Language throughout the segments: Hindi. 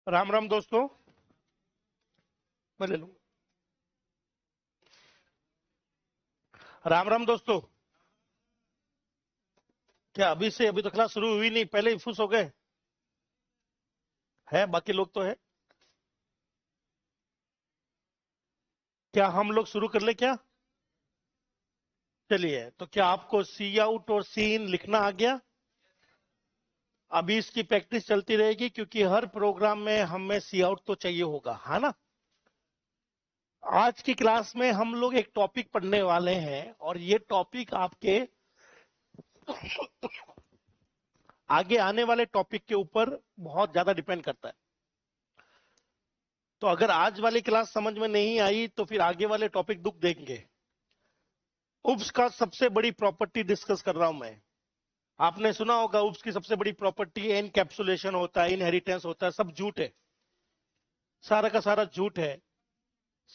राम राम दोस्तों। मैं ले लूं। राम राम दोस्तों। क्या अभी तो क्लास शुरू हुई नहीं, पहले ही फुस हो गए? है, बाकी लोग तो है। क्या हम लोग शुरू कर ले क्या? चलिए, तो क्या आपको सी आउट और सी इन लिखना आ गया? अभी इसकी प्रैक्टिस चलती रहेगी, क्योंकि हर प्रोग्राम में हमें सी आउट तो चाहिए होगा, है ना। आज की क्लास में हम लोग एक टॉपिक पढ़ने वाले हैं, और ये टॉपिक आपके आगे आने वाले टॉपिक के ऊपर बहुत ज्यादा डिपेंड करता है। तो अगर आज वाली क्लास समझ में नहीं आई तो फिर आगे वाले टॉपिक दुख देंगे। उप्स का सबसे बड़ी प्रॉपर्टी डिस्कस कर रहा हूं मैं। आपने सुना होगा उप्स की सबसे बड़ी प्रॉपर्टी एनकैप्सुलेशन होता है, इनहेरिटेंस होता है, सब झूठ है। सारा का सारा झूठ है।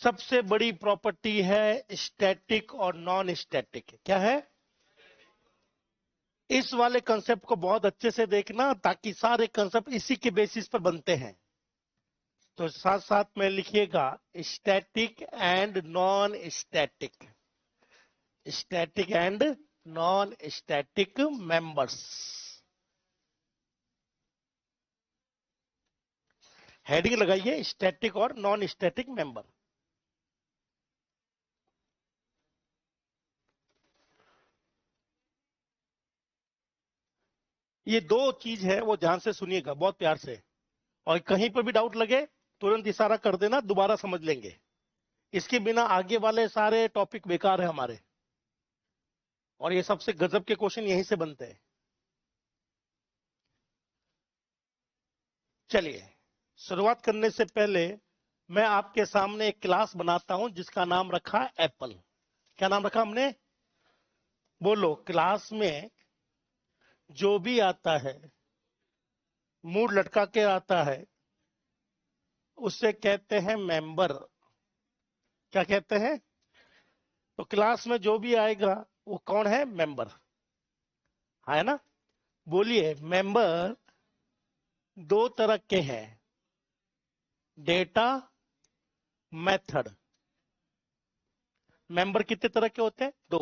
सबसे बड़ी प्रॉपर्टी है स्टैटिक और नॉन स्टैटिक। क्या है? इस वाले कंसेप्ट को बहुत अच्छे से देखना, ताकि सारे कंसेप्ट इसी के बेसिस पर बनते हैं। तो साथ साथ में लिखिएगा static and non static. Static and non static members. Heading लगाइए स्टैटिक और नॉन स्टैटिक मेंबर। ये दो चीज है, वो ध्यान से सुनिएगा बहुत प्यार से। और कहीं पर भी डाउट लगे तुरंत इशारा कर देना, दोबारा समझ लेंगे। इसके बिना आगे वाले सारे टॉपिक बेकार है हमारे। और ये सबसे गजब के क्वेश्चन यहीं से बनते हैं। चलिए, शुरुआत करने से पहले मैं आपके सामने एक क्लास बनाता हूं जिसका नाम रखा एप्पल। क्या नाम रखा हमने? बोलो। क्लास में जो भी आता है, मुंह लटका के आता है, उससे कहते हैं मेंबर। क्या कहते हैं? तो क्लास में जो भी आएगा वो कौन है? मेंबर, है ना। बोलिए। मेंबर दो तरह के हैं, डेटा, मेथड। मेंबर कितने तरह के होते हैं? दो।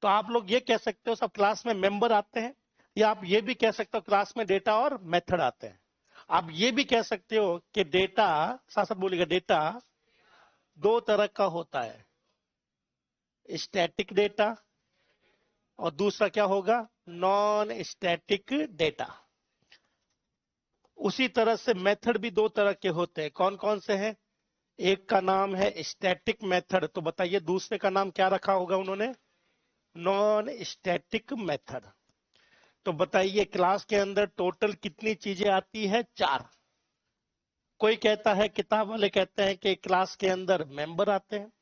तो आप लोग ये कह सकते हो सब क्लास में मेंबर आते हैं, या आप ये भी कह सकते हो क्लास में डेटा और मेथड आते हैं। आप ये भी कह सकते हो कि डेटा, साथ साथ बोलिएगा, डेटा दो तरह का होता है, स्टैटिक डेटा और दूसरा क्या होगा? Non static data. उसी तरह से मेथड भी दो तरह के होते हैं। कौन कौन से हैं? एक का नाम है स्टैटिक मेथड। तो बताइए दूसरे का नाम क्या रखा होगा उन्होंने? Non static method. तो बताइए क्लास के अंदर टोटल कितनी चीजें आती है? चार। कोई कहता है, किताब वाले कहते हैं कि क्लास के अंदर मेंबर आते हैं।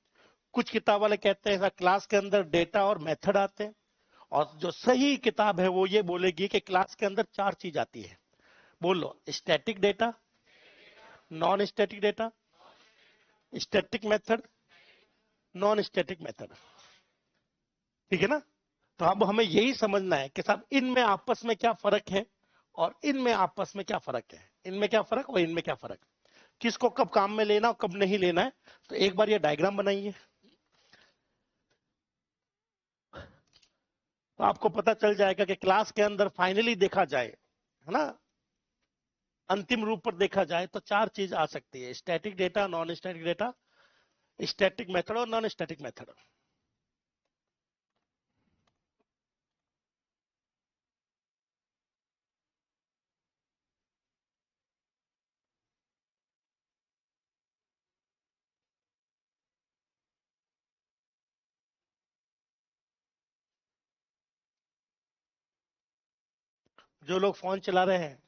कुछ किताब वाले कहते हैं क्लास के अंदर डेटा और मेथड आते हैं। और जो सही किताब है वो ये बोलेगी कि क्लास के अंदर चार चीज आती है। बोलो। Static data, non static data, static method, non static method. ठीक है ना। तो अब हमें यही समझना है कि साहब इनमें आपस में क्या फर्क है, और इनमें आपस में क्या फर्क है, इनमें क्या फर्क और इनमें क्या फर्क, किसको कब काम में लेना और कब नहीं लेना है। तो एक बार ये डायग्राम बनाइए, तो आपको पता चल जाएगा कि क्लास के अंदर फाइनली देखा जाए, है ना, अंतिम रूप पर देखा जाए तो चार चीज आ सकती है: static data, non static data, static method और नॉन स्टैटिक मेथड। जो लोग फोन चला रहे हैं,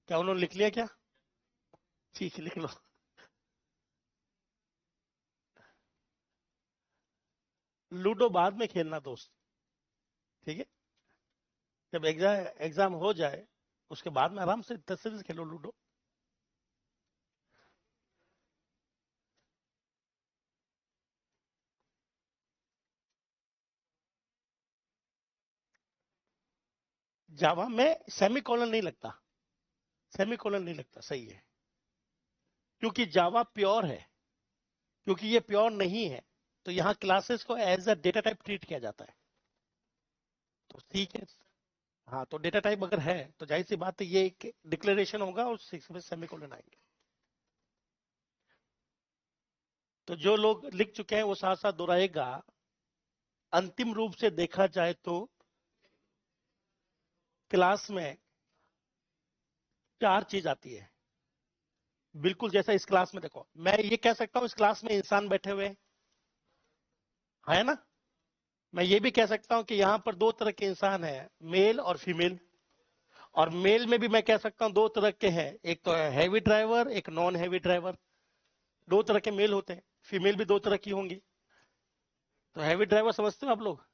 क्या उन्होंने लिख लिया क्या? ठीक है, लिख लो। लूडो बाद में खेलना दोस्त, ठीक है। जब एग्जाम एग्जाम हो जाए उसके बाद में आराम से 10 से खेलो लूडो। जावा में सेमी कॉलन नहीं लगता। सेमीकोलन नहीं लगता, सही है, क्योंकि जावा प्योर है, क्योंकि ये प्योर नहीं है तो यहाँ क्लासेस को as a data type treat किया जाता है। तो ठीक है, हाँ, तो डेटा टाइप अगर है तो जाहिर सी बात है ये एक डिक्लेरेशन होगा और 6 में सेमीकोलन आएंगे। तो जो लोग लिख चुके हैं वो साथ साथ दोहराएगा। अंतिम रूप से देखा जाए तो क्लास में 4 चीज आती है, बिल्कुल जैसा इस क्लास में। देखो, मैं ये कह सकता हूं इस क्लास में इंसान बैठे हुए हैं, है ना। मैं ये भी कह सकता हूं कि यहाँ पर 2 तरह के इंसान हैं, मेल और फीमेल। और मेल में भी मैं कह सकता हूं 2 तरह के हैं, एक तो हैवी ड्राइवर, एक नॉन हैवी ड्राइवर। 2 तरह के मेल होते हैं, फीमेल भी 2 तरह की होंगी। तो हैवी ड्राइवर समझते हो आप लोग,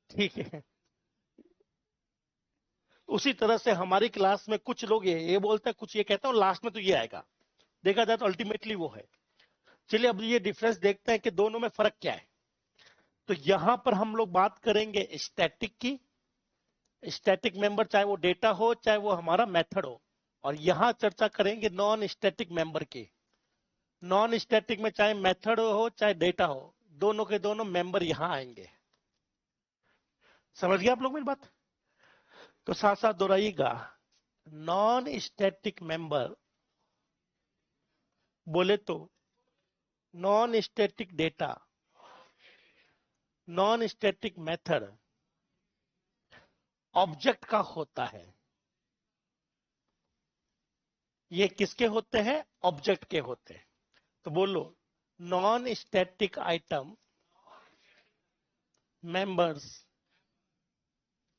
ठीक है। उसी तरह से हमारी क्लास में कुछ लोग ये बोलते हैं, कुछ ये कहते हैं, और लास्ट में तो ये आएगा। देखा जाए तो अल्टीमेटली वो है। चलिए अब ये डिफरेंस देखते हैं कि दोनों में फर्क क्या है। तो यहां पर हम लोग बात करेंगे स्टैटिक की। स्टैटिक मेंबर चाहे वो डेटा हो चाहे वो हमारा मेथड हो। और यहां चर्चा करेंगे नॉन स्टैटिक मेंबर की। नॉन स्टैटिक में चाहे मेथड हो चाहे डेटा हो, दोनों के दोनों मेंबर यहां आएंगे। समझ गए आप लोग मेरी बात? तो साथ साथ दोहराइएगा, नॉन स्टैटिक मेंबर बोले तो non static data, non static method object का होता है। ये किसके होते हैं? ऑब्जेक्ट के होते हैं। तो बोलो, नॉन स्टैटिक आइटम मेंबर्स,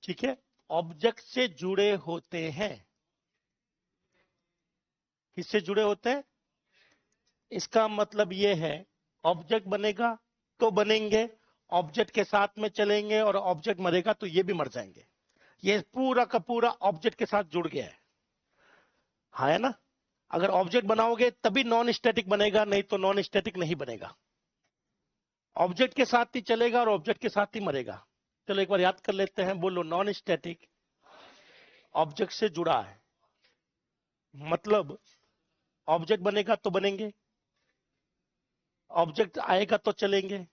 ठीक है, ऑब्जेक्ट से जुड़े होते हैं। किससे जुड़े होते हैं? इसका मतलब ये है, ऑब्जेक्ट बनेगा तो बनेंगे, ऑब्जेक्ट के साथ में चलेंगे, और ऑब्जेक्ट मरेगा तो ये भी मर जाएंगे। ये पूरा का पूरा ऑब्जेक्ट के साथ जुड़ गया है ना। अगर ऑब्जेक्ट बनाओगे तभी नॉन स्टैटिक बनेगा, नहीं तो नॉन स्टैटिक नहीं बनेगा। ऑब्जेक्ट के साथ ही चलेगा और ऑब्जेक्ट के साथ ही मरेगा। चलो एक बार याद कर लेते हैं, बोलो, नॉन स्टैटिक ऑब्जेक्ट से जुड़ा है, मतलब ऑब्जेक्ट बनेगा तो बनेंगे, ऑब्जेक्ट आएगा तो चलेंगे,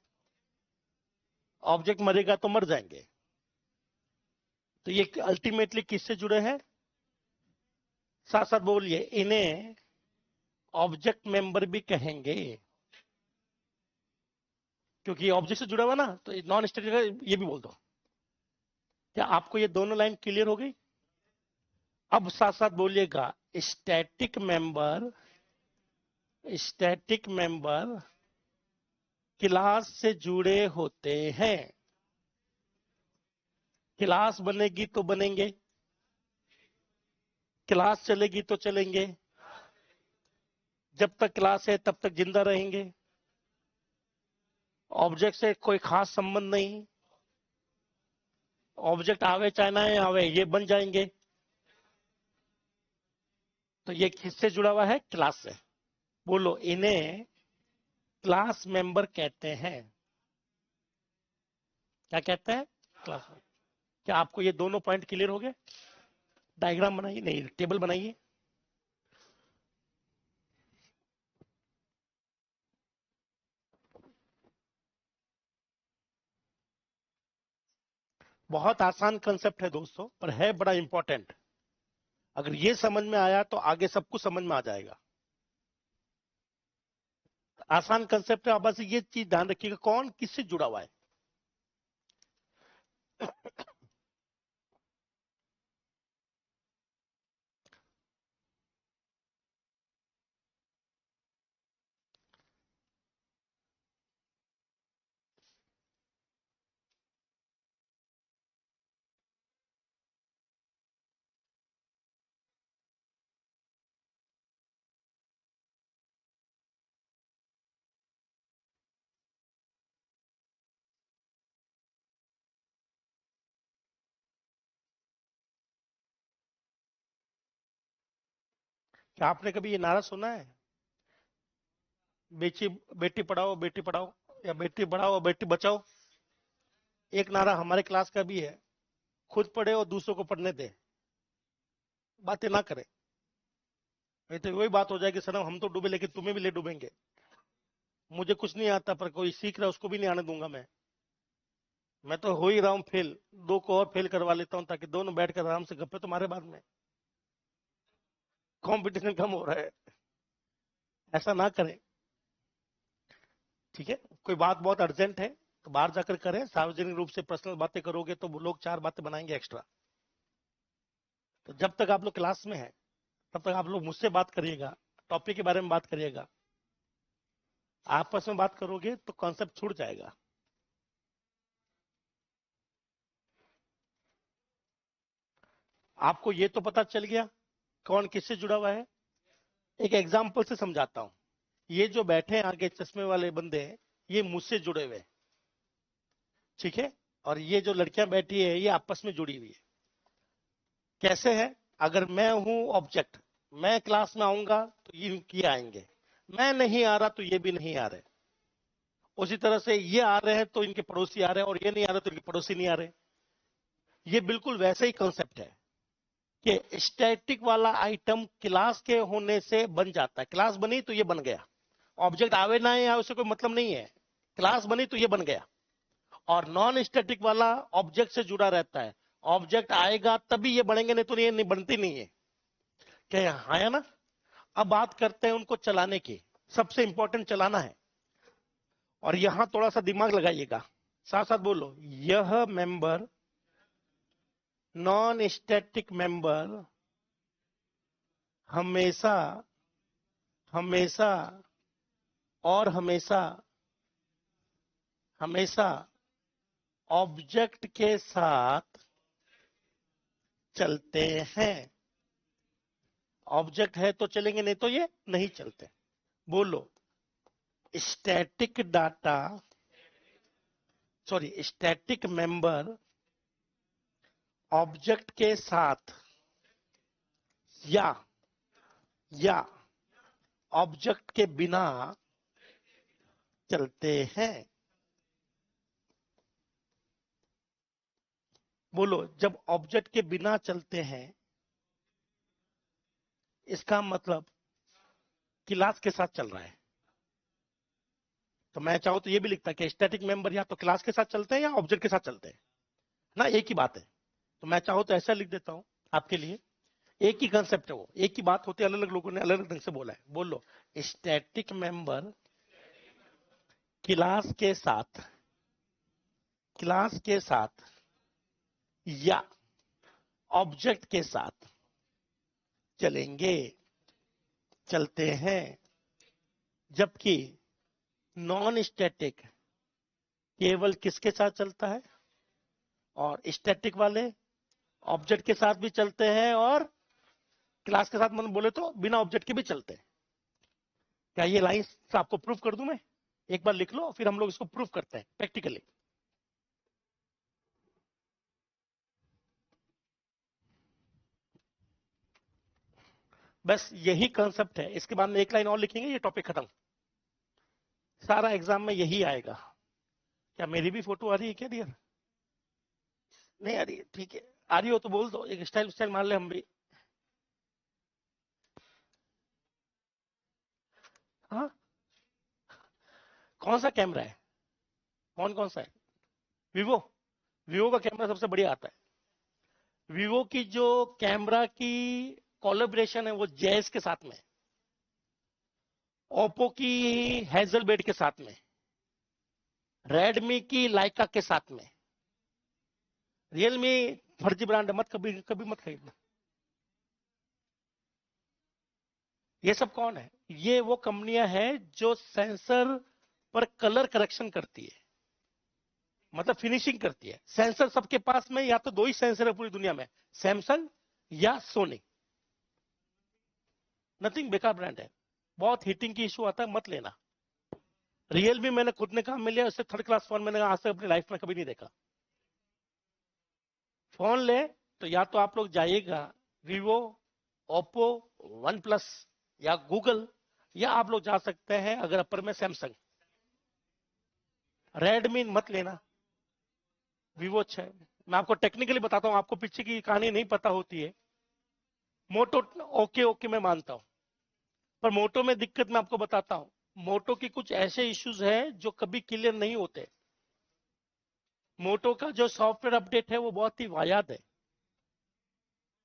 ऑब्जेक्ट मरेगा तो मर जाएंगे। तो ये अल्टीमेटली किससे जुड़े हैं? साथ साथ बोलिए, इन्हें ऑब्जेक्ट मेंबर भी कहेंगे, क्योंकि ऑब्जेक्ट से जुड़ा हुआ ना। तो नॉन स्टैटिक ये भी बोल दो। क्या आपको ये दोनों लाइन क्लियर हो गई? अब साथ साथ बोलिएगा, static member, static member class से जुड़े होते हैं। क्लास बनेगी तो बनेंगे, क्लास चलेगी तो चलेंगे, जब तक क्लास है तब तक जिंदा रहेंगे। ऑब्जेक्ट से कोई खास संबंध नहीं, ऑब्जेक्ट आवे चाहे ना आवे ये बन जाएंगे। तो ये किससे जुड़ा हुआ है? क्लास से। बोलो, इन्हें क्लास मेंबर कहते हैं। क्या कहते हैं? क्लास। क्या आपको ये दोनों पॉइंट क्लियर हो गए? डायग्राम बनाइए, नहीं टेबल बनाइए। बहुत आसान कंसेप्ट है दोस्तों, पर है बड़ा इंपॉर्टेंट। अगर ये समझ में आया तो आगे सब कुछ समझ में आ जाएगा। आसान कंसेप्ट है, आप बस ये चीज ध्यान रखिएगा, कौन किससे जुड़ा हुआ है। क्या आपने कभी ये नारा सुना है, बेटी बेटी पढ़ाओ, या बेटी पढ़ाओ और बेटी बचाओ? एक नारा हमारे क्लास का भी है, खुद पढ़े और दूसरों को पढ़ने दे, बातें ना करें। नहीं तो वही बात हो जाएगी, सनम हम तो डूबे लेकिन तुम्हें भी ले डूबेंगे। मुझे कुछ नहीं आता पर कोई सीख रहा है उसको भी नहीं आने दूंगा मैं तो हो ही रहा हूँ फेल, दो को और फेल करवा लेता हूँ ताकि दोनों बैठकर आराम से गप्पे तो मारे बाद में। कंपटीशन कम हो रहा है, ऐसा ना करें। ठीक है, कोई बात बहुत अर्जेंट है तो बाहर जाकर करें, सार्वजनिक रूप से पर्सनल बातें करोगे तो वो लोग चार बातें बनाएंगे एक्स्ट्रा। तो जब तक आप लोग क्लास में हैं तब तक आप लोग मुझसे बात करिएगा, टॉपिक के बारे में बात करिएगा। आपस में बात करोगे तो कॉन्सेप्ट छूट जाएगा। आपको ये तो पता चल गया कौन किससे जुड़ा हुआ है। एक एग्जाम्पल से समझाता हूं। ये जो बैठे हैं आगे चश्मे वाले बंदे हैं, ये मुझसे जुड़े हुए हैं, ठीक है। और ये जो लड़कियां बैठी है ये आपस में जुड़ी हुई है। कैसे है? अगर मैं हूं ऑब्जेक्ट, मैं क्लास में आऊंगा तो ये आएंगे, मैं नहीं आ रहा तो ये भी नहीं आ रहे। उसी तरह से ये आ रहे हैं तो इनके पड़ोसी आ रहे हैं, और ये नहीं आ रहे तो इनके पड़ोसी नहीं आ रहे। ये बिल्कुल वैसे ही कंसेप्ट है कि स्टैटिक वाला आइटम क्लास के होने से बन जाता है। क्लास बनी तो ये बन गया, ऑब्जेक्ट आवे ना आए उससे कोई मतलब नहीं है, क्लास बनी तो ये बन गया। और नॉन स्टैटिक वाला ऑब्जेक्ट से जुड़ा रहता है, ऑब्जेक्ट आएगा तभी ये बनेंगे, नहीं तो ये नहीं बनती नहीं है। क्या हाँ है ना? अब बात करते हैं उनको चलाने की। सबसे इंपॉर्टेंट चलाना है, और यहां थोड़ा सा दिमाग लगाइएगा, साथ साथ बोलो। यह मेंबर, नॉन स्टैटिक मेंबर हमेशा हमेशा और हमेशा हमेशा ऑब्जेक्ट के साथ चलते हैं। ऑब्जेक्ट है तो चलेंगे, नहीं तो ये नहीं चलते। बोलो, static data, sorry static member object के साथ या ऑब्जेक्ट के बिना चलते हैं। बोलो, जब ऑब्जेक्ट के बिना चलते हैं इसका मतलब क्लास के साथ चल रहा है। तो मैं चाहूं तो ये भी लिखता कि स्टैटिक मेंबर या तो क्लास के साथ चलते हैं या ऑब्जेक्ट के साथ चलते हैं ना, एक ही बात है। तो मैं चाहूं तो ऐसा लिख देता हूं आपके लिए, एक ही कंसेप्ट है, वो एक ही बात होती है, अलग अलग लोगों ने अलग अलग ढंग से बोला है। बोलो, स्टैटिक मेंबर क्लास के साथ या ऑब्जेक्ट के साथ चलते हैं, जबकि नॉन स्टैटिक केवल किसके साथ चलता है? और स्टैटिक वाले ऑब्जेक्ट के साथ भी चलते हैं और क्लास के साथ, मन बोले तो बिना ऑब्जेक्ट के भी चलते हैं। क्या ये लाइंस आपको प्रूफ कर दूं मैं? एक बार लिख लो, फिर हम लोग इसको प्रूफ करते हैं प्रैक्टिकली। बस यही कंसेप्ट है, इसके बाद में एक लाइन और लिखेंगे, ये टॉपिक खत्म। सारा एग्जाम में यही आएगा। क्या मेरी भी फोटो आ रही है क्या डियर? नहीं आ रही है, ठीक है। आ रही हो तो बोल दो, एक स्टाइल स्टाइल मार ले हम भी। हाँ, कौन सा कैमरा है? कौन कौन सा है? वीवो। वीवो का कैमरा सबसे बढ़िया आता है। वीवो की जो कैमरा की कोलैबोरेशन है वो जैस के साथ में, ओप्पो की हेजलबेड के साथ में, रेडमी की लाइका के साथ में, रियलमी फर्जी ब्रांड मत, कभी कभी मत खरीदना। ये सब कौन है? ये वो कंपनियां हैं जो सेंसर पर कलर करेक्शन करती है, मतलब फिनिशिंग करती है। सेंसर सबके पास में या तो दो ही सेंसर है पूरी दुनिया में, सैमसंग या सोनी। नथिंग, बेकार ब्रांड है, बहुत हीटिंग की इशू आता है, मत लेना। रियलमी मैंने खुद ने काम में लिया, उससे थर्ड क्लास फोन मैंने आज तक अपनी लाइफ में कभी नहीं देखा। फोन ले तो या तो आप लोग जाइएगा वीवो, ओप्पो, वन प्लस या गूगल, या आप लोग जा सकते हैं अगर अपर में सैमसंग। रेडमी मत लेना, वीवो अच्छा है। मैं आपको टेक्निकली बताता हूं, आपको पीछे की कहानी नहीं पता होती है। मोटो ओके ओके मैं मानता हूं, पर मोटो में दिक्कत मैं आपको बताता हूं, मोटो की कुछ ऐसे इश्यूज हैं जो कभी क्लियर नहीं होते। मोटो का जो सॉफ्टवेयर अपडेट है वो बहुत ही वाहियात है।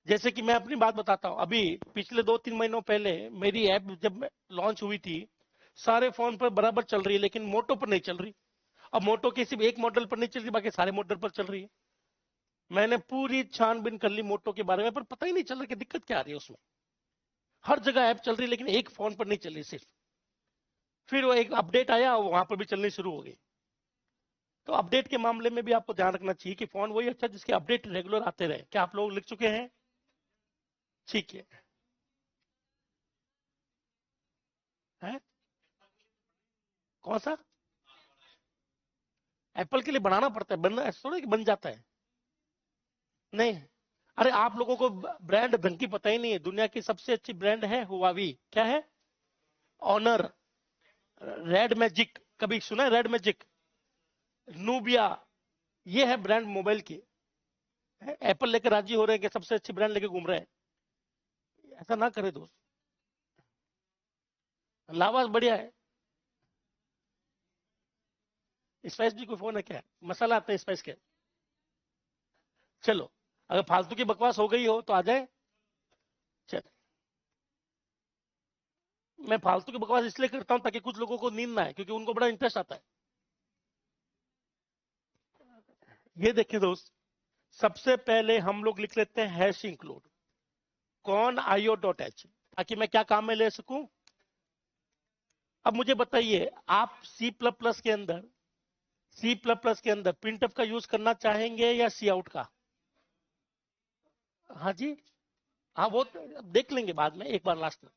जैसे कि मैं अपनी बात बताता हूं, अभी पिछले 2-3 महीनों पहले मेरी ऐप जब लॉन्च हुई थी, सारे फोन पर बराबर चल रही है, लेकिन मोटो पर नहीं चल रही। अब मोटो के सिर्फ एक मॉडल पर नहीं चल रही, बाकी सारे मॉडल पर चल रही है। मैंने पूरी छानबीन कर ली मोटो के बारे में, पर पता ही नहीं चल रहा कि दिक्कत क्या आ रही है उसमें। हर जगह ऐप चल रही है, लेकिन एक फोन पर नहीं चल रही सिर्फ। फिर वो एक अपडेट आया, वहां पर भी चलनी शुरू हो गई। तो अपडेट के मामले में भी आपको ध्यान रखना चाहिए कि फोन वही अच्छा जिसके अपडेट रेगुलर आते रहे। क्या आप लोग लिख चुके हैं? ठीक है? कौन सा? एप्पल के लिए बनाना पड़ता है, बनना ऐसा थोड़ा कि बन जाता है। नहीं, अरे आप लोगों को ब्रांड ढंग की पता ही नहीं है। दुनिया की सबसे अच्छी ब्रांड है हुआवी। क्या है? ऑनर, रेड मैजिक, कभी सुना है? रेड मैजिक, नूबिया, ये है ब्रांड मोबाइल की। एप्पल लेकर राजी हो रहे हैं कि सबसे अच्छी ब्रांड लेकर घूम रहे हैं। ऐसा ना करे दोस्त। लावा बढ़िया है। स्पाइस भी कोई फोन है क्या? मसाला आते हैं स्पाइस के। चलो, अगर फालतू की बकवास हो गई हो तो आ जाए। चल, मैं फालतू की बकवास इसलिए करता हूं ताकि कुछ लोगों को नींद ना आए, क्योंकि उनको बड़ा इंटरेस्ट आता है। ये देखिए दोस्त, सबसे पहले हम लोग लिख लेते हैं हैश इंक्लूड कौन io.h, ताकि मैं क्या काम में ले सकूं। अब मुझे बताइए, आप सी प्लस प्लस के अंदर, प्रिंटफ का यूज करना चाहेंगे या सी आउट का? हाँ जी, हाँ वो देख लेंगे बाद में, एक बार लास्ट में।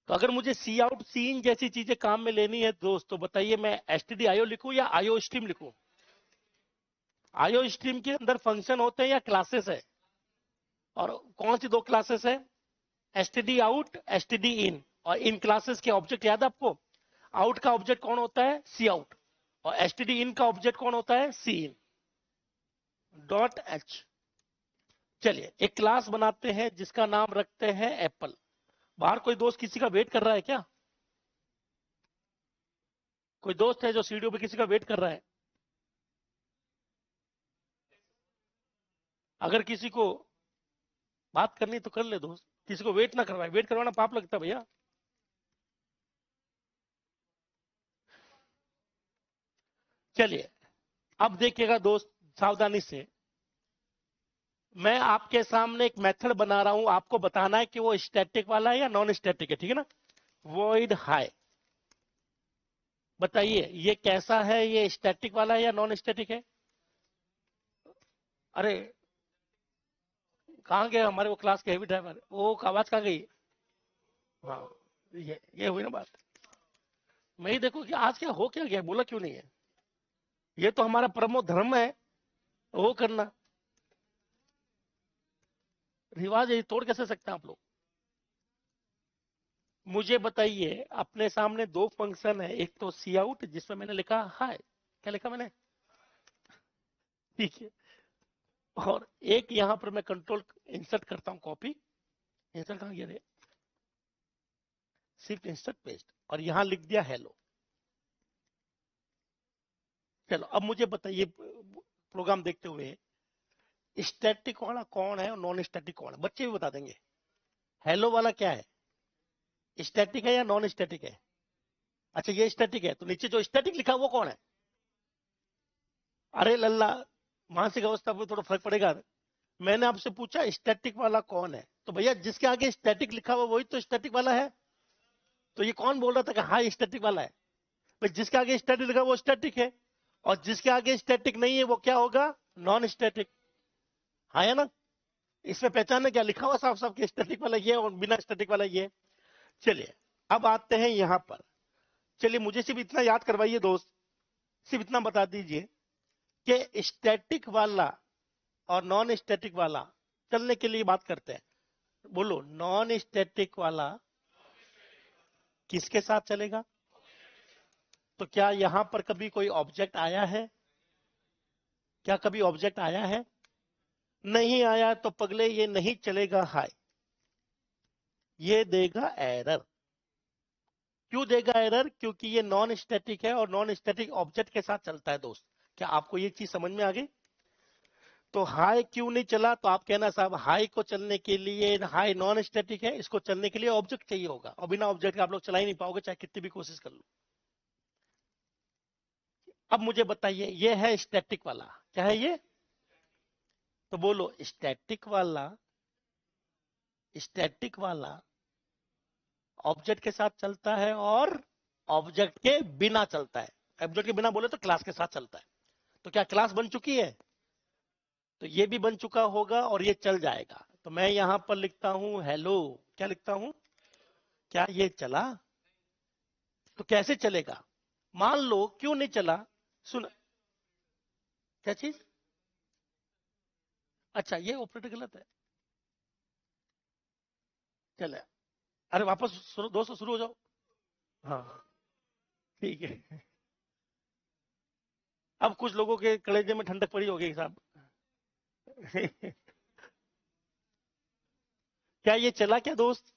तो अगर मुझे सी आउट सी इन जैसी चीजें काम में लेनी है दोस्त, तो बताइए मैं एसटीडी आईओ लिखूं या आईओ स्ट्रीम लिखूं? आईओ स्ट्रीम के अंदर फंक्शन होते हैं या क्लासेस है? और कौन सी दो क्लासेस है? एसटीडी आउट, एसटीडी इन। और इन क्लासेस के ऑब्जेक्ट याद है आपको? आउट का ऑब्जेक्ट कौन होता है? सी आउट। और एसटीडी इन का ऑब्जेक्ट कौन होता है? सी इन डॉट एच। चलिए एक क्लास बनाते हैं जिसका नाम रखते हैं एप्पल। बाहर कोई दोस्त किसी का वेट कर रहा है क्या? कोई दोस्त है जो सीढ़ियों पे किसी का वेट कर रहा है? अगर किसी को बात करनी तो कर ले दोस्त, किसी को वेट ना करवाए, वेट करवाना पाप लगता है भैया। चलिए, अब देखिएगा दोस्त सावधानी से, मैं आपके सामने एक मेथड बना रहा हूं, आपको बताना है कि वो स्टैटिक वाला है या नॉन स्टैटिक है, ठीक है ना? वॉइड हाई, बताइए ये कैसा है? ये स्टैटिक वाला है या नॉन स्टैटिक है? अरे कहाँ गए हमारे वो क्लास के हेवी ड्राइवर? वो आवाज कहाँ गई? हाँ, ये हुई ना बात। मैं ही देखो कि आज क्या हो क्या गया, बोला क्यों नहीं है? ये तो हमारा परमो धर्म है वो करना, रिवाज है, तोड़ कैसे सकते हैं आप लोग? मुझे बताइए, अपने सामने दो फंक्शन है, एक तो सी आउट जिसमें मैंने लिखा हाय, क्या लिखा मैंने? ठीक है। और एक यहां पर मैं कंट्रोल इंसर्ट करता हूं, कॉपी, इंसर्ट कहां गया रे? शिफ्ट इंसर्ट पेस्ट, और यहां लिख दिया हेलो। चलो अब मुझे बताइए, प्रोग्राम देखते हुए, स्टैटिक वाला कौन है और नॉन स्टैटिक कौन है? बच्चे भी बता देंगे। हेलो वाला क्या है? स्टैटिक है या नॉन स्टैटिक है? अच्छा ये स्टैटिक है, तो नीचे जो स्टैटिक लिखा है वो कौन है? अरे लल्ला, मानसिक अवस्था पर थोड़ा फर्क पड़ेगा। मैंने आपसे पूछा स्टैटिक वाला कौन है, तो भैया जिसके आगे स्टैटिक लिखा हुआ वही तो स्टैटिक वाला है। तो ये कौन बोल रहा था कि हाँ स्टैटिक वाला है? भाई जिसके आगे स्टैटिक लिखा वो स्टैटिक है, और जिसके आगे स्टैटिक नहीं है वो क्या होगा? Non static. हाँ है ना? इसमें पहचानने क्या लिखा हुआ साफ साफ कि स्टैटिक वाला ये और बिना स्टैटिक वाला ये। चलिए अब आते हैं यहां पर। चलिए मुझे सिर्फ इतना याद करवाइए दोस्त, सिर्फ इतना बता दीजिए कि स्टैटिक वाला और नॉन स्टैटिक वाला चलने के लिए बात करते हैं। बोलो, नॉन स्टैटिक वाला किसके साथ चलेगा? तो क्या यहां पर कभी कोई ऑब्जेक्ट आया है? क्या कभी ऑब्जेक्ट आया है? नहीं आया, तो पगले ये नहीं चलेगा हाय। ये देगा एरर। क्यों देगा एरर? क्योंकि ये नॉन स्टैटिक है और नॉन स्टैटिक ऑब्जेक्ट के साथ चलता है दोस्त। क्या आपको ये चीज समझ में आ गई? तो हाई क्यों नहीं चला? तो आप कहना साहब हाई को चलने के लिए, हाई नॉन स्टैटिक है, इसको चलने के लिए ऑब्जेक्ट चाहिए होगा, और बिना ऑब्जेक्ट के आप लोग चला ही नहीं पाओगे चाहे कितनी भी कोशिश कर लो। अब मुझे बताइए, ये है स्टैटिक वाला, क्या है ये? तो बोलो स्टैटिक वाला ऑब्जेक्ट के साथ चलता है और ऑब्जेक्ट के बिना चलता है। ऑब्जेक्ट के बिना बोले तो क्लास के साथ चलता है। तो क्या क्लास बन चुकी है? तो ये भी बन चुका होगा और ये चल जाएगा। तो मैं यहां पर लिखता हूं हेलो। क्या लिखता हूं? क्या ये चला? तो कैसे चलेगा? मान लो क्यों नहीं चला? सुन, क्या चीज? अच्छा, ये ऑपरेटर गलत है। चले, अरे वापस शुरू, दोस्तों शुरू हो जाओ। हाँ, ठीक है। अब कुछ लोगों के कलेजे में ठंडक पड़ी होगी साहब। क्या ये चला क्या दोस्त?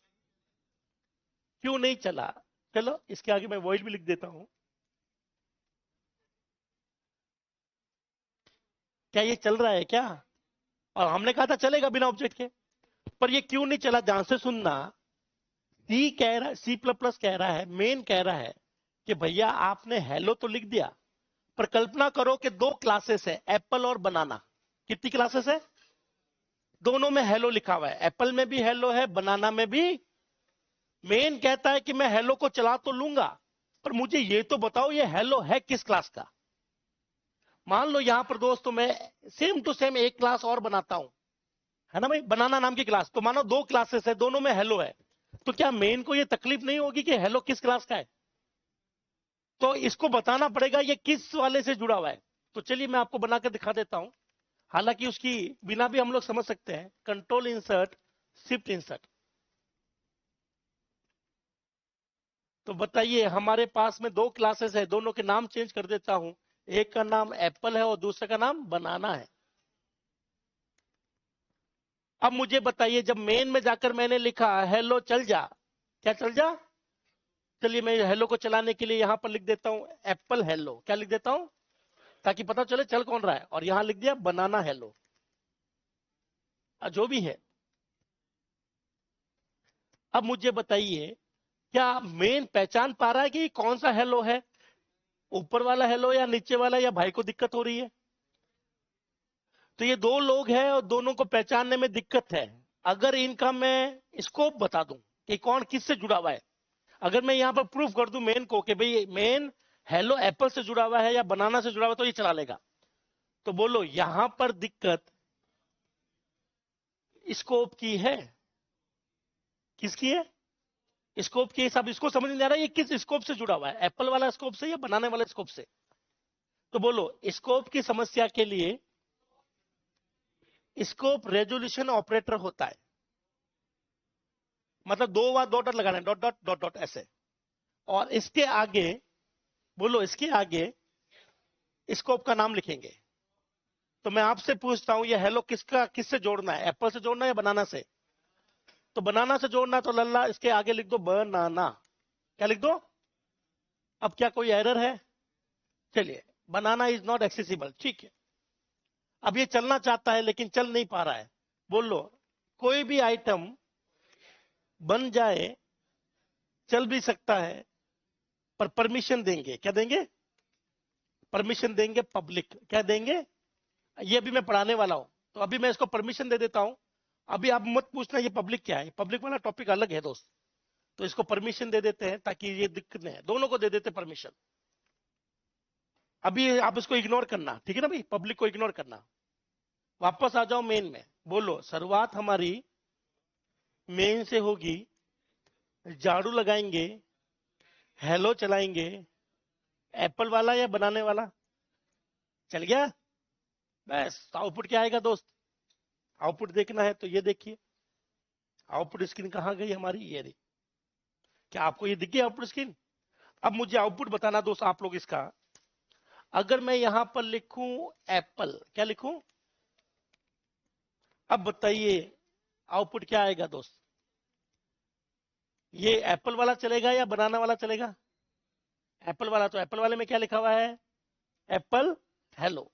क्यों नहीं चला? चलो इसके आगे मैं वॉइड भी लिख देता हूं। क्या ये चल रहा है क्या? और हमने कहा था चलेगा बिना ऑब्जेक्ट के। पर ये क्यों नहीं चला? ध्यान से सुनना। सी कह रहा है, सी प्लस प्लस कह रहा है, मेन कह रहा है कि भैया आपने हेलो तो लिख दिया, पर कल्पना करो कि दो क्लासेस है, एप्पल और बनाना। कितनी क्लासेस है? दोनों में हेलो लिखा हुआ है, एप्पल में भी हेलो है, बनाना में भी। मेन कहता है कि मैं हेलो को चला तो लूंगा, पर मुझे ये तो बताओ ये हेलो है किस क्लास का। मान लो यहां पर दोस्तों मैं सेम टू सेम एक क्लास और बनाता हूं, है ना भाई, बनाना नाम की क्लास। तो मानो दो क्लासेस है, दोनों में हेलो है। तो क्या मेन को ये तकलीफ नहीं होगी कि हेलो किस क्लास का है? तो इसको बताना पड़ेगा ये किस वाले से जुड़ा हुआ है। तो चलिए मैं आपको बनाकर दिखा देता हूं। हालांकि उसकी बिना भी हम लोग समझ सकते हैं। Control insert, shift insert. तो बताइए, हमारे पास में दो क्लासेस है, दोनों के नाम चेंज कर देता हूं। एक का नाम एप्पल है और दूसरे का नाम बनाना है। अब मुझे बताइए, जब मेन में जाकर मैंने लिखा हेलो चल जा, क्या चल जा? चलिए मैं हेलो को चलाने के लिए यहां पर लिख देता हूं एप्पल हेलो। क्या लिख देता हूं? ताकि पता चले चल कौन रहा है। और यहां लिख दिया बनाना हेलो, जो भी है। अब मुझे बताइए, क्या मेन पहचान पा रहा है कि कौन सा हेलो है? ऊपर वाला हेलो या नीचे वाला, या भाई को दिक्कत हो रही है? तो ये दो लोग हैं और दोनों को पहचानने में दिक्कत है। अगर इनका मैं स्कोप बता दूं कि कौन किससे जुड़ा हुआ है, अगर मैं यहां पर प्रूफ कर दूं मेन को कि भाई मेन हेलो एप्पल से जुड़ा हुआ है या बनाना से जुड़ा हुआ है, तो ये चला लेगा। तो बोलो यहां पर दिक्कत स्कोप की है। किसकी है? स्कोप की। सब इसको समझ नहीं आ रहा है ये किस स्कोप से जुड़ा हुआ है, एप्पल वाला स्कोप से या बनाने वाला स्कोप से? तो बोलो स्कोप की समस्या के लिए स्कोप रेजोल्यूशन ऑपरेटर होता है। मतलब दो बार डॉट डॉट लगाना है, डॉट डॉट डॉट डॉट ऐसे। और इसके आगे, बोलो इसके आगे स्कोप का नाम लिखेंगे। तो मैं आपसे पूछता हूं ये हेलो किसका, किससे जोड़ना है? एप्पल से जोड़ना है या बनाना से? तो बनाना से जोड़ना है, तो लल्ला इसके आगे लिख दो बनाना। क्या लिख दो? अब क्या कोई एरर है? चलिए, बनाना इज नॉट एक्सेसिबल, ठीक है। अब ये चलना चाहता है लेकिन चल नहीं पा रहा है। बोलो कोई भी आइटम बन जाए, चल भी सकता है, पर परमिशन देंगे। क्या देंगे? परमिशन देंगे पब्लिक। क्या देंगे? ये अभी मैं पढ़ाने वाला हूं, तो अभी मैं इसको परमिशन दे देता हूं। अभी आप मत पूछना ये पब्लिक क्या है, पब्लिक वाला टॉपिक अलग है दोस्त। तो इसको परमिशन दे देते हैं ताकि ये दिक्कत नहीं है, दोनों को दे देते परमिशन। अभी आप इसको इग्नोर करना, ठीक है ना भाई, पब्लिक को इग्नोर करना। वापस आ जाओ मेन में। बोलो शुरुआत हमारी मेन से होगी, झाड़ू लगाएंगे, हेलो चलाएंगे, एप्पल वाला या बनाने वाला? चल गया? बस आउटपुट क्या आएगा दोस्त? आउटपुट देखना है तो ये देखिए, आउटपुट स्क्रीन कहां गई हमारी, ये रही। क्या आपको ये दिख गई आउटपुट स्क्रीन? अब मुझे आउटपुट बताना दोस्त आप लोग इसका। अगर मैं यहां पर लिखूं एप्पल, क्या लिखूं? अब बताइए आउटपुट क्या आएगा दोस्त? ये एप्पल वाला चलेगा या बनाना वाला चलेगा? एप्पल वाला। तो एप्पल वाले में क्या लिखा हुआ है? एप्पल हेलो,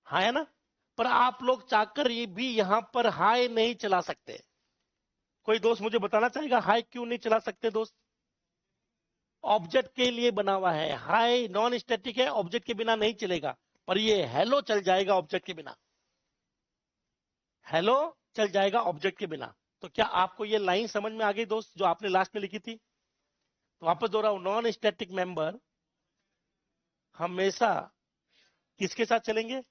हाँ है ना। पर आप लोग चाहकर ये भी यहां पर हाय नहीं चला सकते। कोई दोस्त मुझे बताना चाहेगा हाय क्यों नहीं चला सकते दोस्त? ऑब्जेक्ट के लिए बना हुआ है। हाय नॉन स्टैटिक है, ऑब्जेक्ट के बिना नहीं चलेगा। पर ये हेलो चल जाएगा ऑब्जेक्ट के बिना। हेलो चल जाएगा ऑब्जेक्ट के बिना। तो क्या आपको ये लाइन समझ में आ गई दोस्त, जो आपने लास्ट में लिखी थी? तो वापस दोहराऊं, नॉन स्टैटिक मेंबर हमेशा किसके साथ चलेंगे?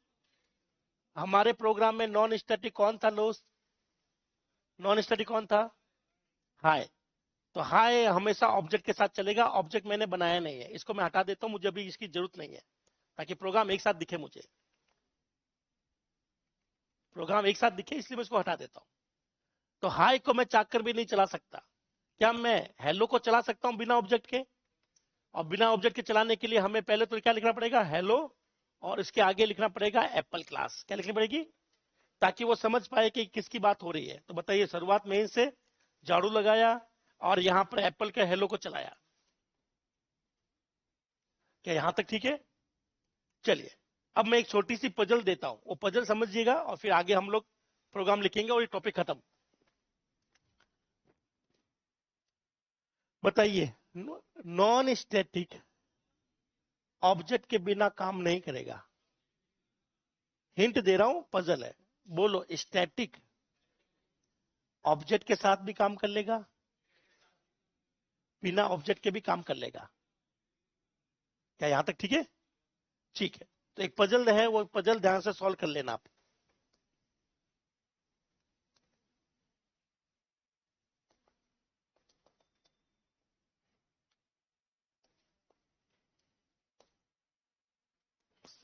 हमारे प्रोग्राम में नॉन स्टैटिक कौन था दोस्त? नॉन स्टैटिक कौन था? हाय। तो हाय हमेशा ऑब्जेक्ट के साथ चलेगा। ऑब्जेक्ट मैंने बनाया नहीं है, इसको मैं हटा देता हूं, मुझे अभी इसकी जरूरत नहीं है, ताकि प्रोग्राम एक साथ दिखे मुझे। प्रोग्राम एक साथ दिखे इसलिए मैं इसको हटा देता हूं। तो हाई को मैं चाहकर भी नहीं चला सकता। क्या मैं हेलो को चला सकता हूं बिना ऑब्जेक्ट के? और बिना ऑब्जेक्ट के चलाने के लिए हमें पहले तो क्या लिखना पड़ेगा? हेलो, और इसके आगे लिखना पड़ेगा एप्पल क्लास। क्या लिखनी पड़ेगी? ताकि वो समझ पाए कि किसकी बात हो रही है। तो बताइए, शुरुआत में से झाड़ू लगाया और यहां पर एप्पल के हेलो को चलाया। क्या यहां तक ठीक है? चलिए, अब मैं एक छोटी सी पजल देता हूं, वो पजल समझिएगा और फिर आगे हम लोग प्रोग्राम लिखेंगे और ये टॉपिक खत्म। बताइए, नॉन स्टैटिक ऑब्जेक्ट के बिना काम नहीं करेगा। हिंट दे रहा हूं, पजल है। बोलो, स्टैटिक ऑब्जेक्ट के साथ भी काम कर लेगा, बिना ऑब्जेक्ट के भी काम कर लेगा। क्या यहां तक ठीक है? ठीक है, तो एक पजल है, वो पजल ध्यान से सॉल्व कर लेना आप।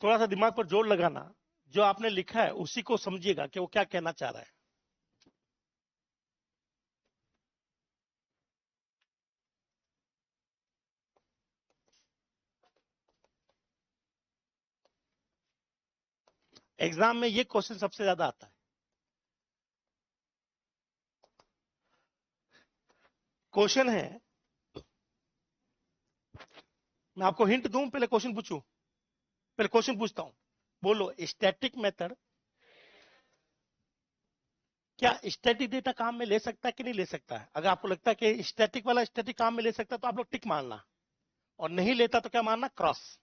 थोड़ा सा दिमाग पर जोर लगाना, जो आपने लिखा है उसी को समझिएगा कि वो क्या कहना चाह रहा है। एग्जाम में ये क्वेश्चन सबसे ज्यादा आता है। क्वेश्चन है, मैं आपको हिंट दूं पहले क्वेश्चन पूछूं? पहले क्वेश्चन पूछता हूं। बोलो, स्टैटिक मेथड क्या स्टैटिक डेटा काम में ले सकता है कि नहीं ले सकता है? अगर आपको लगता है कि स्टैटिक वाला स्टैटिक काम में ले सकता है तो आप लोग टिक मारना, और नहीं लेता तो क्या मारना? क्रॉस।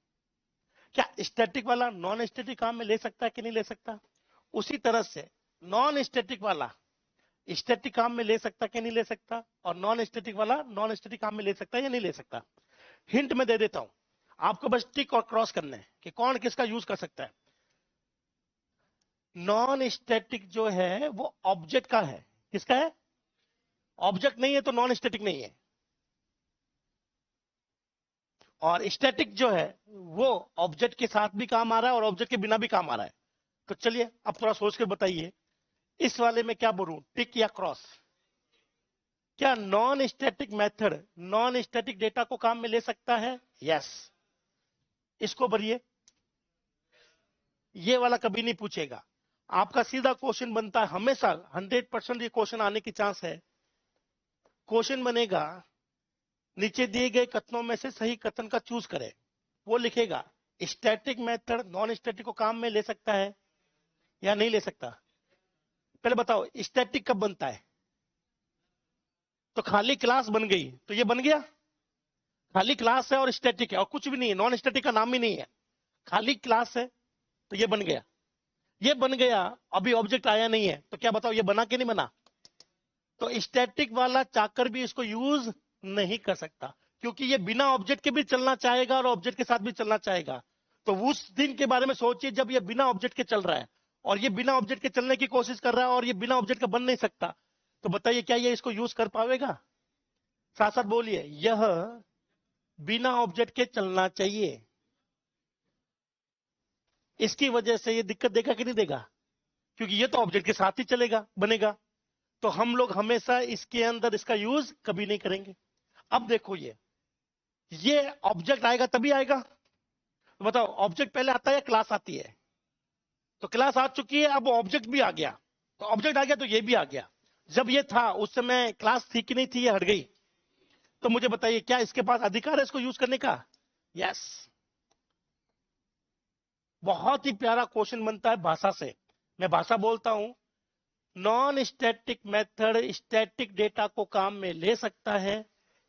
क्या स्टैटिक वाला नॉन स्टैटिक काम में ले सकता है कि नहीं ले सकता? उसी तरह से नॉन स्टैटिक वाला स्टैटिक काम में ले सकता कि नहीं ले सकता, और नॉन स्टैटिक वाला नॉन स्टैटिक काम में ले सकता है या नहीं ले सकता? हिंट में दे देता हूं, आपको बस टिक और क्रॉस करना है कि कौन किसका यूज कर सकता है। नॉन स्टैटिक जो है वो ऑब्जेक्ट का है। किसका है? ऑब्जेक्ट नहीं है तो नॉन स्टैटिक नहीं है। और स्टैटिक जो है वो ऑब्जेक्ट के साथ भी काम आ रहा है और ऑब्जेक्ट के बिना भी काम आ रहा है। तो चलिए अब थोड़ा सोच कर बताइए, इस वाले में क्या बोलूं, टिक या क्रॉस? क्या non static method non static data को काम में ले सकता है? यस। इसको भरिए, ये वाला कभी नहीं पूछेगा। आपका सीधा क्वेश्चन बनता है, हमेशा 100% ये क्वेश्चन आने की चांस है। क्वेश्चन बनेगा, नीचे दिए गए कथनों में से सही कथन का चूज करें। वो लिखेगा, स्टैटिक मेथड नॉन स्टैटिक को काम में ले सकता है या नहीं ले सकता? पहले बताओ, स्टैटिक कब बनता है? तो खाली क्लास बन गई तो ये बन गया। खाली क्लास है और स्टैटिक है और कुछ भी नहीं है, नॉन स्टैटिक का नाम ही नहीं है, खाली क्लास है, तो ये बन गया। ये बन गया, अभी ऑब्जेक्ट आया नहीं है, तो क्या बताओ ये बना कि नहीं बना? तो स्टैटिक वाला चाहकर भी इसको यूज नहीं कर सकता, क्योंकि ये बिना ऑब्जेक्ट के भी चलना चाहेगा और ऑब्जेक्ट के साथ भी चलना चाहेगा। तो उस दिन के बारे में सोचिए जब ये बिना ऑब्जेक्ट के चल रहा है, और ये बिना ऑब्जेक्ट के चलने की कोशिश कर रहा है, और ये बिना ऑब्जेक्ट का बन नहीं सकता। तो बताइए, क्या ये इसको यूज कर पाएगा? साथ साथ बोलिए, यह बिना ऑब्जेक्ट के चलना चाहिए। इसकी वजह से ये दिक्कत देगा कि नहीं देगा? क्योंकि ये तो ऑब्जेक्ट के साथ ही चलेगा, बनेगा। तो हम लोग हमेशा इसके अंदर इसका यूज कभी नहीं करेंगे। अब देखो, ये ऑब्जेक्ट आएगा तभी आएगा। तो बताओ, ऑब्जेक्ट पहले आता है या क्लास आती है? तो क्लास आ चुकी है, अब ऑब्जेक्ट भी आ गया। तो ऑब्जेक्ट आ गया तो ये भी आ गया। जब ये था उस समय क्लास थी कि नहीं थी, ये हट गई? तो मुझे बताइए, क्या इसके पास अधिकार है इसको यूज करने का? यस। बहुत ही प्यारा क्वेश्चन बनता है भाषा से। मैं भाषा बोलता हूं, non static method static data को काम में ले सकता है,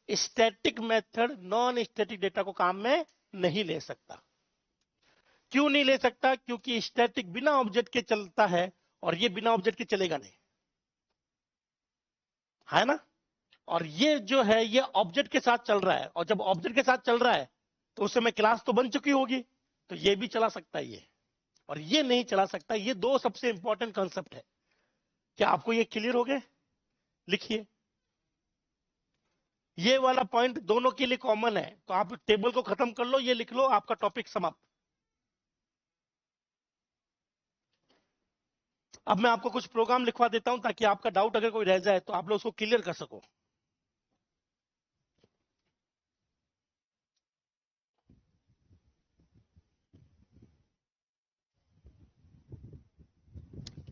static method non static data को काम में नहीं ले सकता। क्यों नहीं ले सकता? क्योंकि स्टैटिक बिना ऑब्जेक्ट के चलता है और ये बिना ऑब्जेक्ट के चलेगा नहीं, है ना? और ये जो है ये ऑब्जेक्ट के साथ चल रहा है, और जब ऑब्जेक्ट के साथ चल रहा है तो उस समय क्लास तो बन चुकी होगी, तो ये भी चला सकता है ये, और ये नहीं चला सकता। ये दो सबसे इंपॉर्टेंट कॉन्सेप्ट है। क्या आपको ये क्लियर हो गए? लिखिए, ये वाला पॉइंट दोनों के लिए कॉमन है, तो आप टेबल को खत्म कर लो, ये लिख लो, आपका टॉपिक समाप्त। अब मैं आपको कुछ प्रोग्राम लिखवा देता हूं ताकि आपका डाउट अगर कोई रह जाए तो आप लोग उसको क्लियर कर सको।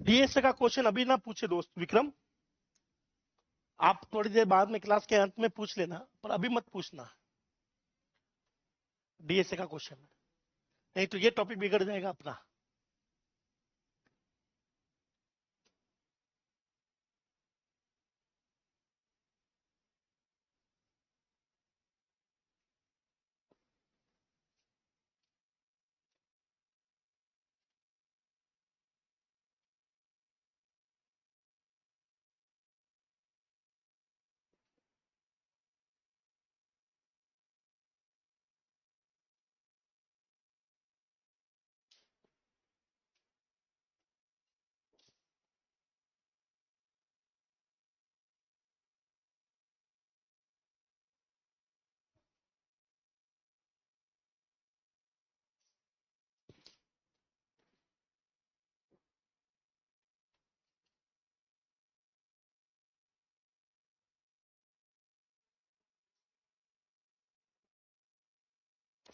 डीएसए का क्वेश्चन अभी ना पूछे दोस्त विक्रम, आप थोड़ी देर बाद में क्लास के अंत में पूछ लेना, पर अभी मत पूछना डीएसए का क्वेश्चन, नहीं तो ये टॉपिक बिगड़ जाएगा अपना।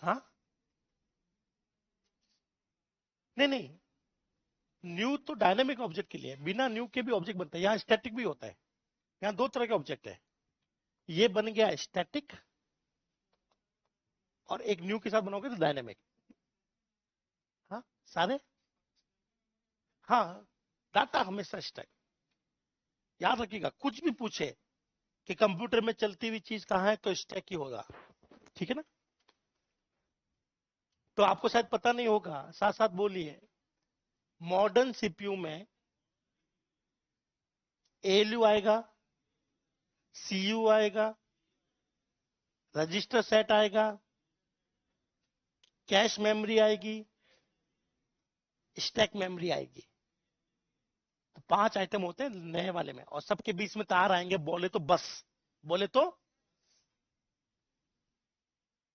हाँ, नहीं नहीं, न्यू तो डायनेमिक ऑब्जेक्ट के लिए, बिना न्यू के भी ऑब्जेक्ट बनता है, यहाँ स्टैटिक भी होता है। यहाँ दो तरह के ऑब्जेक्ट है, ये बन गया स्टैटिक, और एक न्यू के साथ बनाओगे तो डायनेमिक। हाँ सारे, हाँ, डाटा हमेशा स्टैक। याद रखिएगा, कुछ भी पूछे कि कंप्यूटर में चलती हुई चीज कहाँ है तो स्टैक ही होगा, ठीक है ना? तो आपको शायद पता नहीं होगा, साथ साथ बोलिए, मॉडर्न सीपीयू में एएलयू आएगा, सीयू आएगा, रजिस्टर सेट आएगा, कैश मेमोरी आएगी, स्टैक मेमोरी आएगी। तो 5 आइटम होते हैं नए वाले में, और सबके बीच में तार आएंगे, बोले तो बस, बोले तो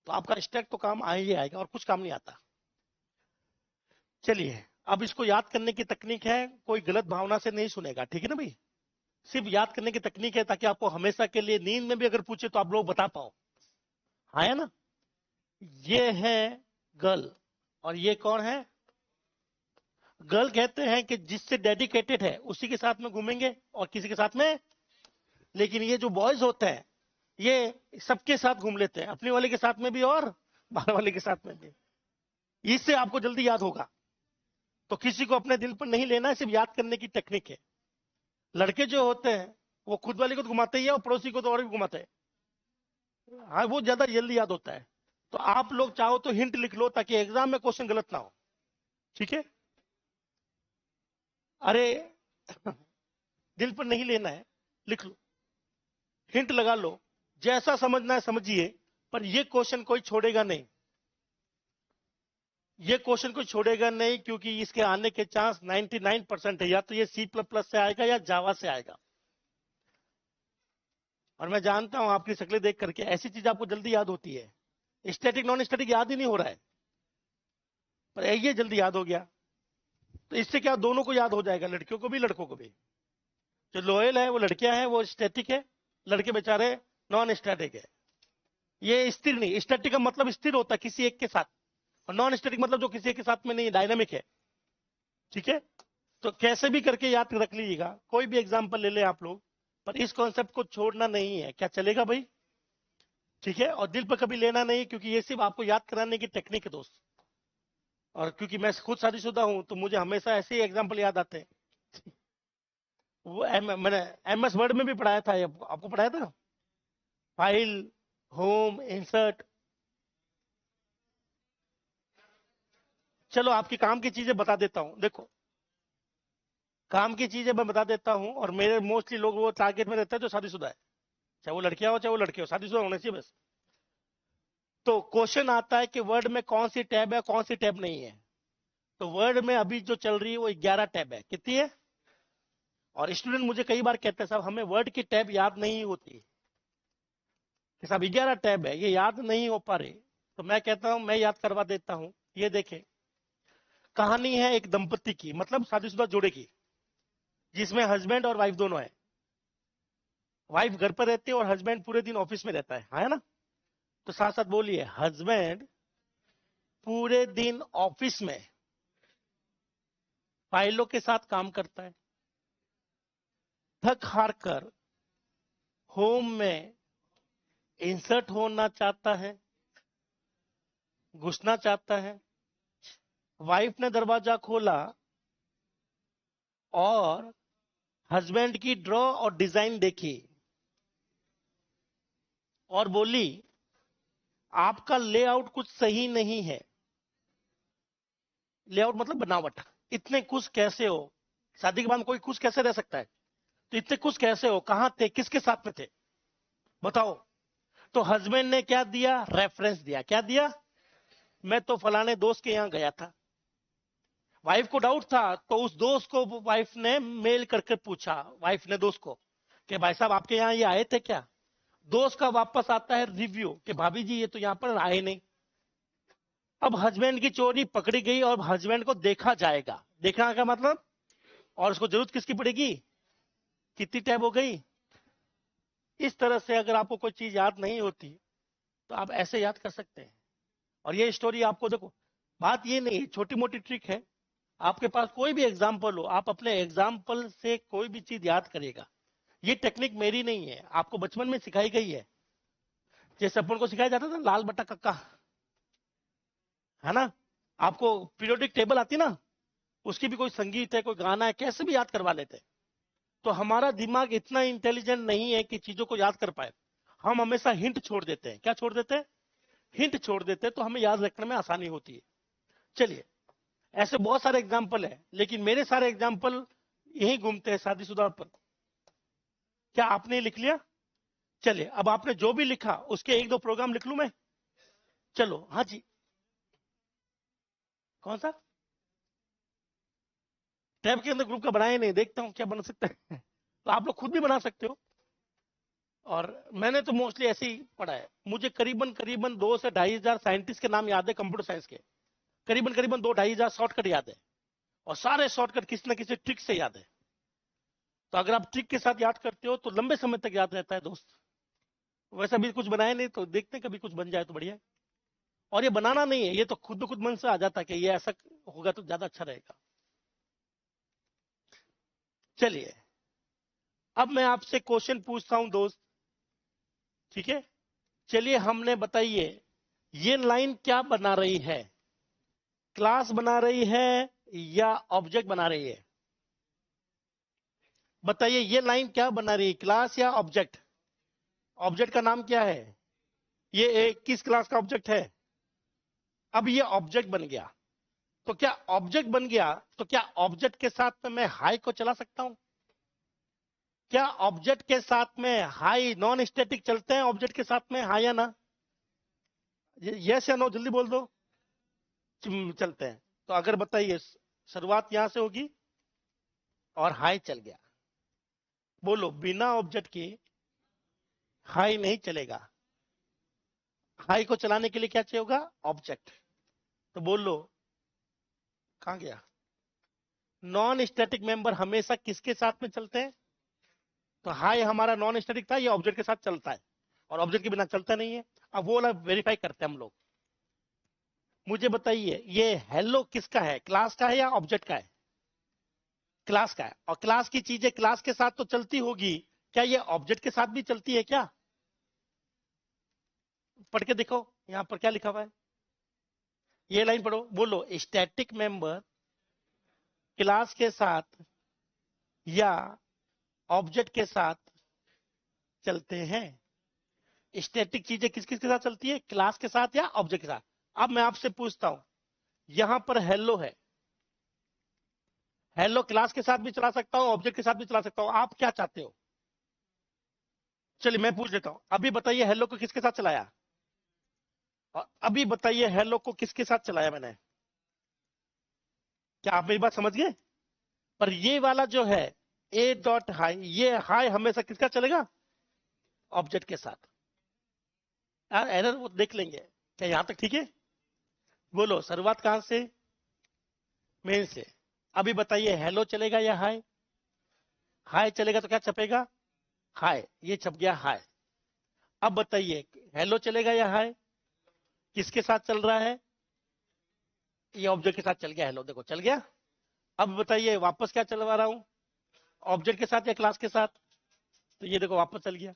आपका स्टैक तो काम आ ही आएगा और कुछ काम नहीं आता। चलिए, अब इसको याद करने की तकनीक है, कोई गलत भावना से नहीं सुनेगा, ठीक है ना भाई? सिर्फ याद करने की तकनीक है ताकि आपको हमेशा के लिए नींद में भी अगर पूछे तो आप लोग बता पाओ। हाँ है ना? ये है गर्ल, और ये कौन है? गर्ल कहते हैं कि जिससे डेडिकेटेड है उसी के साथ में घूमेंगे और किसी के साथ में। लेकिन ये जो बॉयज होते हैं ये सबके साथ घूम लेते हैं, अपने वाले के साथ में भी और बाहर वाले के साथ में भी। इससे आपको जल्दी याद होगा, तो किसी को अपने दिल पर नहीं लेना है, सिर्फ याद करने की टेक्निक है। लड़के जो होते हैं वो खुद वाले को तो घुमाते ही है और पड़ोसी को तो और भी घुमाते हैं। हाँ, वो ज्यादा जल्दी याद होता है। तो आप लोग चाहो तो हिंट लिख लो ताकि एग्जाम में क्वेश्चन गलत ना हो, ठीक है? अरे दिल पर नहीं लेना है, लिख लो, हिंट लगा लो, जैसा समझना है समझिए, पर ये क्वेश्चन कोई छोड़ेगा नहीं, ये क्वेश्चन कोई छोड़ेगा नहीं, क्योंकि इसके आने के चांस 99% है, या तो ये C++ से आएगा या जावा से आएगा। और मैं जानता हूं आपकी शक्लें देख करके ऐसी चीज आपको जल्दी याद होती है, स्टैटिक नॉन स्टैटिक याद ही नहीं हो रहा है, पर ये जल्दी याद हो गया। तो इससे क्या दोनों को याद हो जाएगा, लड़कियों को भी लड़कों को भी। जो लोयल है वो लड़कियां हैं, वो स्टैटिक है, लड़के बेचारे नॉन स्टैटिक है। ये स्थिर नहीं, स्टैटिक का मतलब स्थिर होता है किसी एक के साथ, और नॉन स्टैटिक मतलब जो किसी एक के साथ में नहीं, डायनामिक है, ठीक है? तो कैसे भी करके याद रख लीजिएगा, कोई भी एग्जाम्पल ले ले आप लोग, पर इस कॉन्सेप्ट को छोड़ना नहीं है, क्या चलेगा भाई? ठीक है, और दिल पर कभी लेना नहीं, क्योंकि ये सिर्फ आपको याद कराने की टेक्निक है दोस्त। और क्योंकि मैं खुद शादीशुदा हूं तो मुझे हमेशा ऐसे ही एग्जाम्पल याद आते हैं। वो मैंने MS वर्ड में भी पढ़ाया था, आपको पढ़ाया था, फाइल, होम, इंसर्ट। चलो आपकी काम की चीजें बता देता हूं, देखो काम की चीजें मैं बता देता हूं। और मेरे मोस्टली लोग वो टारगेट में रहते हैं जो शादीशुदा है, चाहे वो लड़कियां हो चाहे वो लड़के हो, शादीशुदा होने चाहिए बस। तो क्वेश्चन आता है कि वर्ड में कौन सी टैब है, कौन सी टैब नहीं है। तो वर्ड में अभी जो चल रही है वो 11 टैब है। कितनी है? और स्टूडेंट मुझे कई बार कहते हैं साहब हमें वर्ड की टैब याद नहीं होती, कि साहब 11 टैब है, ये याद नहीं हो पा रही। तो मैं कहता हूं मैं याद करवा देता हूं। ये देखें, कहानी है एक दंपति की, मतलब शादीशुदा जोड़े की, जिसमें हस्बैंड और वाइफ दोनों है। वाइफ घर पर रहती है और हस्बैंड पूरे दिन ऑफिस में रहता है ना? तो साथ साथ बोलिए, हस्बैंड पूरे दिन ऑफिस में फाइलों के साथ काम करता है, थक हार कर होम में इंसर्ट होना चाहता है, घुसना चाहता है। वाइफ ने दरवाजा खोला और हस्बैंड की ड्रॉ और डिजाइन देखी और बोली आपका लेआउट कुछ सही नहीं है। लेआउट मतलब बनावट। इतने खुश कैसे हो? शादी के बाद कोई खुश कैसे रह सकता है? तो इतने खुश कैसे हो, कहां थे, किसके साथ में थे, बताओ? तो हस्बैंड ने क्या दिया? रेफरेंस दिया। क्या दिया? मैं तो फलाने दोस्त के यहां गया था। वाइफ को डाउट था तो उस दोस्त को वाइफ ने मेल करके पूछा, वाइफ ने दोस्त को, कि भाई साहब आपके यहाँ ये आए थे क्या? दोस्त का वापस आता है रिव्यू कि भाभी जी ये तो यहाँ पर आए नहीं। अब हस्बैंड की चोरी पकड़ी गई और हस्बैंड को देखा जाएगा। देखना का मतलब, और उसको जरूरत किसकी पड़ेगी? कितनी टैब हो गई? इस तरह से अगर आपको कोई चीज याद नहीं होती तो आप ऐसे याद कर सकते हैं। और ये स्टोरी आपको देखो, बात ये नहीं, छोटी मोटी ट्रिक है। आपके पास कोई भी एग्जाम्पल हो, आप अपने एग्जाम्पल से कोई भी चीज याद करेगा। ये टेक्निक मेरी नहीं है, आपको बचपन में सिखाई गई है। जैसे अपन को सिखाया जाता था लाल बटा कक्का, है ना? आपको पीरियोडिक टेबल आती ना, उसकी भी कोई संगीत है, कोई गाना है, कैसे भी याद करवा लेते। तो हमारा दिमाग इतना इंटेलिजेंट नहीं है कि चीजों को याद कर पाए। हम हमेशा हिंट छोड़ देते हैं। क्या छोड़ देते हैं? हिंट छोड़ देते हैं, तो हमें याद रखने में आसानी होती है। चलिए, ऐसे बहुत सारे एग्जाम्पल है, लेकिन मेरे सारे एग्जाम्पल यही घूमते हैं शादीशुदा पर। क्या आपने लिख लिया? चलिए, अब आपने जो भी लिखा उसके एक दो प्रोग्राम लिख लूं मैं? चलो, हाँ जी। कौन सा? टैब के अंदर ग्रुप का बनाया नहीं, देखता हूं क्या बन सकता है। तो आप लोग खुद भी बना सकते हो। और मैंने तो मोस्टली ऐसे ही पढ़ा है। मुझे करीबन करीबन 2 से 2,500 साइंटिस्ट के नाम याद है कंप्यूटर साइंस के। करीबन करीबन 2-2,500 शॉर्टकट याद है। और सारे शॉर्टकट किसी ना किसी ट्रिक से याद है। तो अगर आप ट्रिक के साथ याद करते हो तो लंबे समय तक याद रहता है दोस्त। वैसा भी कुछ बनाया नहीं, तो देखते हैं कभी कुछ बन जाए तो बढ़िया है। और ये बनाना नहीं है, ये तो खुद ब खुद मन से आ जाता है कि ये ऐसा होगा तो ज्यादा अच्छा रहेगा। चलिए, अब मैं आपसे क्वेश्चन पूछता हूं दोस्त, ठीक है? चलिए, हमने बताइए ये लाइन क्या बना रही है? क्लास बना रही है या ऑब्जेक्ट बना रही है? बताइए, ये लाइन क्या बना रही है, क्लास या ऑब्जेक्ट? ऑब्जेक्ट का नाम क्या है? ये किस क्लास का ऑब्जेक्ट है? अब ये ऑब्जेक्ट बन गया। तो क्या ऑब्जेक्ट बन गया, तो क्या ऑब्जेक्ट के साथ में मैं हाई को चला सकता हूं? क्या ऑब्जेक्ट के साथ में हाई नॉन स्टैटिक चलते हैं? ऑब्जेक्ट के साथ में हाई या ना? यस या नो, जल्दी बोल दो। चलते हैं। तो अगर बताइए, शुरुआत यहां से होगी और हाई चल गया। बोलो, बिना ऑब्जेक्ट के हाई नहीं चलेगा। हाई को चलाने के लिए क्या चाहिए होगा? ऑब्जेक्ट। तो बोलो, कहां गया? नॉन स्टैटिक मेंबर हमेशा किसके साथ में चलते हैं? तो हाई हमारा नॉन स्टैटिक था, ये ऑब्जेक्ट के साथ चलता है। और ऑब्जेक्ट के बिना चलता नहीं है। अब वो वाला वेरीफाई करते हैं हम लोग। मुझे बताइए, ये हेलो किसका है, क्लास का है या ऑब्जेक्ट का है? क्लास का है। और क्लास की चीजें क्लास के साथ तो चलती होगी, क्या ये ऑब्जेक्ट के साथ भी चलती है क्या? पढ़ के देखो यहां पर क्या लिखा हुआ है, ये लाइन पढ़ो, बोलो स्टैटिक मेंबर क्लास के साथ या ऑब्जेक्ट के साथ चलते हैं। स्टैटिक चीजें किस किस के साथ चलती है? क्लास के साथ या ऑब्जेक्ट के साथ। अब मैं आपसे पूछता हूं, यहां पर हेलो है, हेलो क्लास के साथ भी चला सकता हूं, ऑब्जेक्ट के साथ भी चला सकता हूं, आप क्या चाहते हो? चलिए मैं पूछ लेता हूं, अभी बताइए हेलो को किसके साथ चलाया, और अभी बताइए हेलो को किसके साथ चलाया मैंने? क्या आप मेरी बात समझ गए? पर ये वाला जो है ए डॉट हाई, ये हाई हमेशा किसका चलेगा? ऑब्जेक्ट के साथ। यार एरर वो देख लेंगे, क्या यहां तक ठीक है? बोलो शुरुआत कहां से? मेन से। अभी बताइए हेलो चलेगा या हाय? हाय चलेगा तो क्या छपेगा? हाय, ये छप गया हाय। अब बताइए हेलो चलेगा या हाय? किसके साथ चल रहा है? ये ऑब्जेक्ट के साथ चल गया, हेलो देखो चल गया। अब बताइए वापस क्या चलवा रहा हूं, ऑब्जेक्ट के साथ या क्लास के साथ? तो ये देखो वापस चल गया।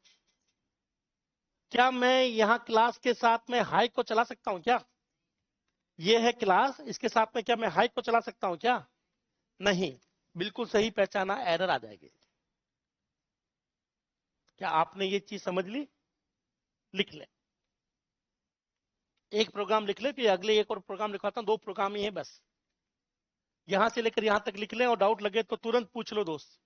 क्या मैं यहां क्लास के साथ में हाई को चला सकता हूं क्या? ये है क्लास, इसके साथ में क्या मैं हाई को चला सकता हूं क्या? नहीं। बिल्कुल सही पहचाना, एरर आ जाएगी। क्या आपने ये चीज समझ ली? लिख ले, एक प्रोग्राम लिख ले, फिर अगले एक और प्रोग्राम लिखवाता हूं, 2 प्रोग्राम ही है बस। यहां से लेकर यहां तक लिख ले, और डाउट लगे तो तुरंत पूछ लो दोस्त।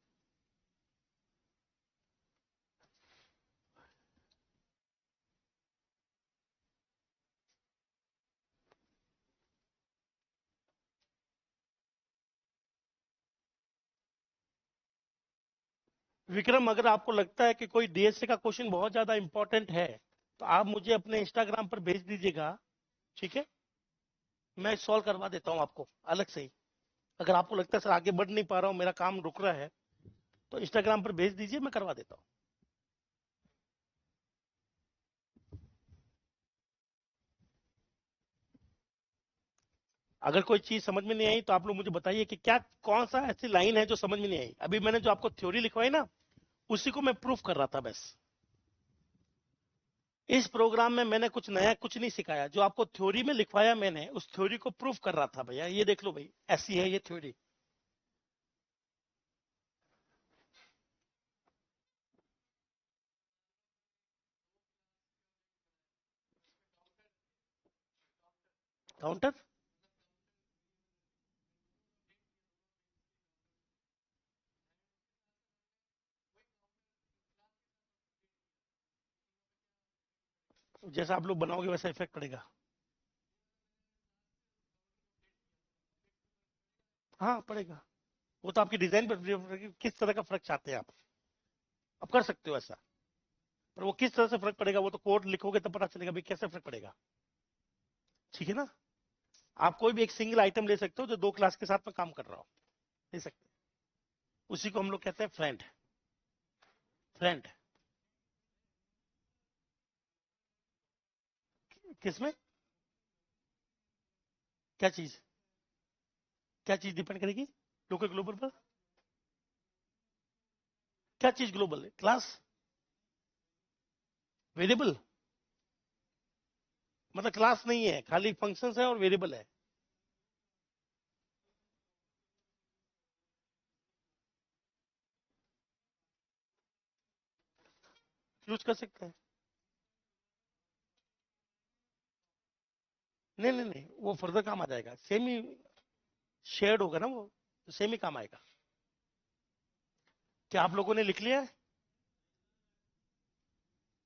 विक्रम, अगर आपको लगता है कि कोई डीएसए का क्वेश्चन बहुत ज्यादा इंपॉर्टेंट है तो आप मुझे अपने इंस्टाग्राम पर भेज दीजिएगा, ठीक है? मैं सॉल्व करवा देता हूं आपको अलग से ही। अगर आपको लगता है सर आगे बढ़ नहीं पा रहा हूं, मेरा काम रुक रहा है, तो इंस्टाग्राम पर भेज दीजिए, मैं करवा देता हूं। अगर कोई चीज समझ में नहीं आई तो आप लोग मुझे बताइए कि क्या कौन सा ऐसी लाइन है जो समझ में नहीं आई। अभी मैंने जो आपको थ्योरी लिखवाई ना, उसी को मैं प्रूफ कर रहा था बस। इस प्रोग्राम में मैंने कुछ नया कुछ नहीं सिखाया, जो आपको थ्योरी में लिखवाया मैंने उस थ्योरी को प्रूफ कर रहा था भैया। ये देख लो भाई, ऐसी है ये थ्योरी। काउंटर जैसा आप लोग बनाओगे वैसा इफेक्ट पड़ेगा। हाँ पड़ेगा, वो तो आपकी डिजाइन पर निर्भर करेगा कि किस तरह का फर्क चाहते हैं आप कर सकते हो ऐसा। पर वो किस तरह से फर्क पड़ेगा वो तो कोड लिखोगे तब पता चलेगा भाई कैसे फर्क पड़ेगा, ठीक है ना? आप कोई भी एक सिंगल आइटम ले सकते हो जो 2 क्लास के साथ में काम कर रहा हो, ले सकते हैं। उसी को हम लोग कहते हैं फ्रेंड। फ्रेंड किसमें? क्या चीज, क्या चीज डिपेंड करेगी लोकल ग्लोबल पर? क्या चीज ग्लोबल है? Class, variable. मतलब क्लास नहीं है, खाली फंक्शंस है और वेरिएबल है। यूज कर सकते हैं। नहीं नहीं नहीं, वो फर्दर काम आ जाएगा, सेम ही शेयर्ड होगा ना वो, तो सेम ही काम आएगा। क्या आप लोगों ने लिख लिया है?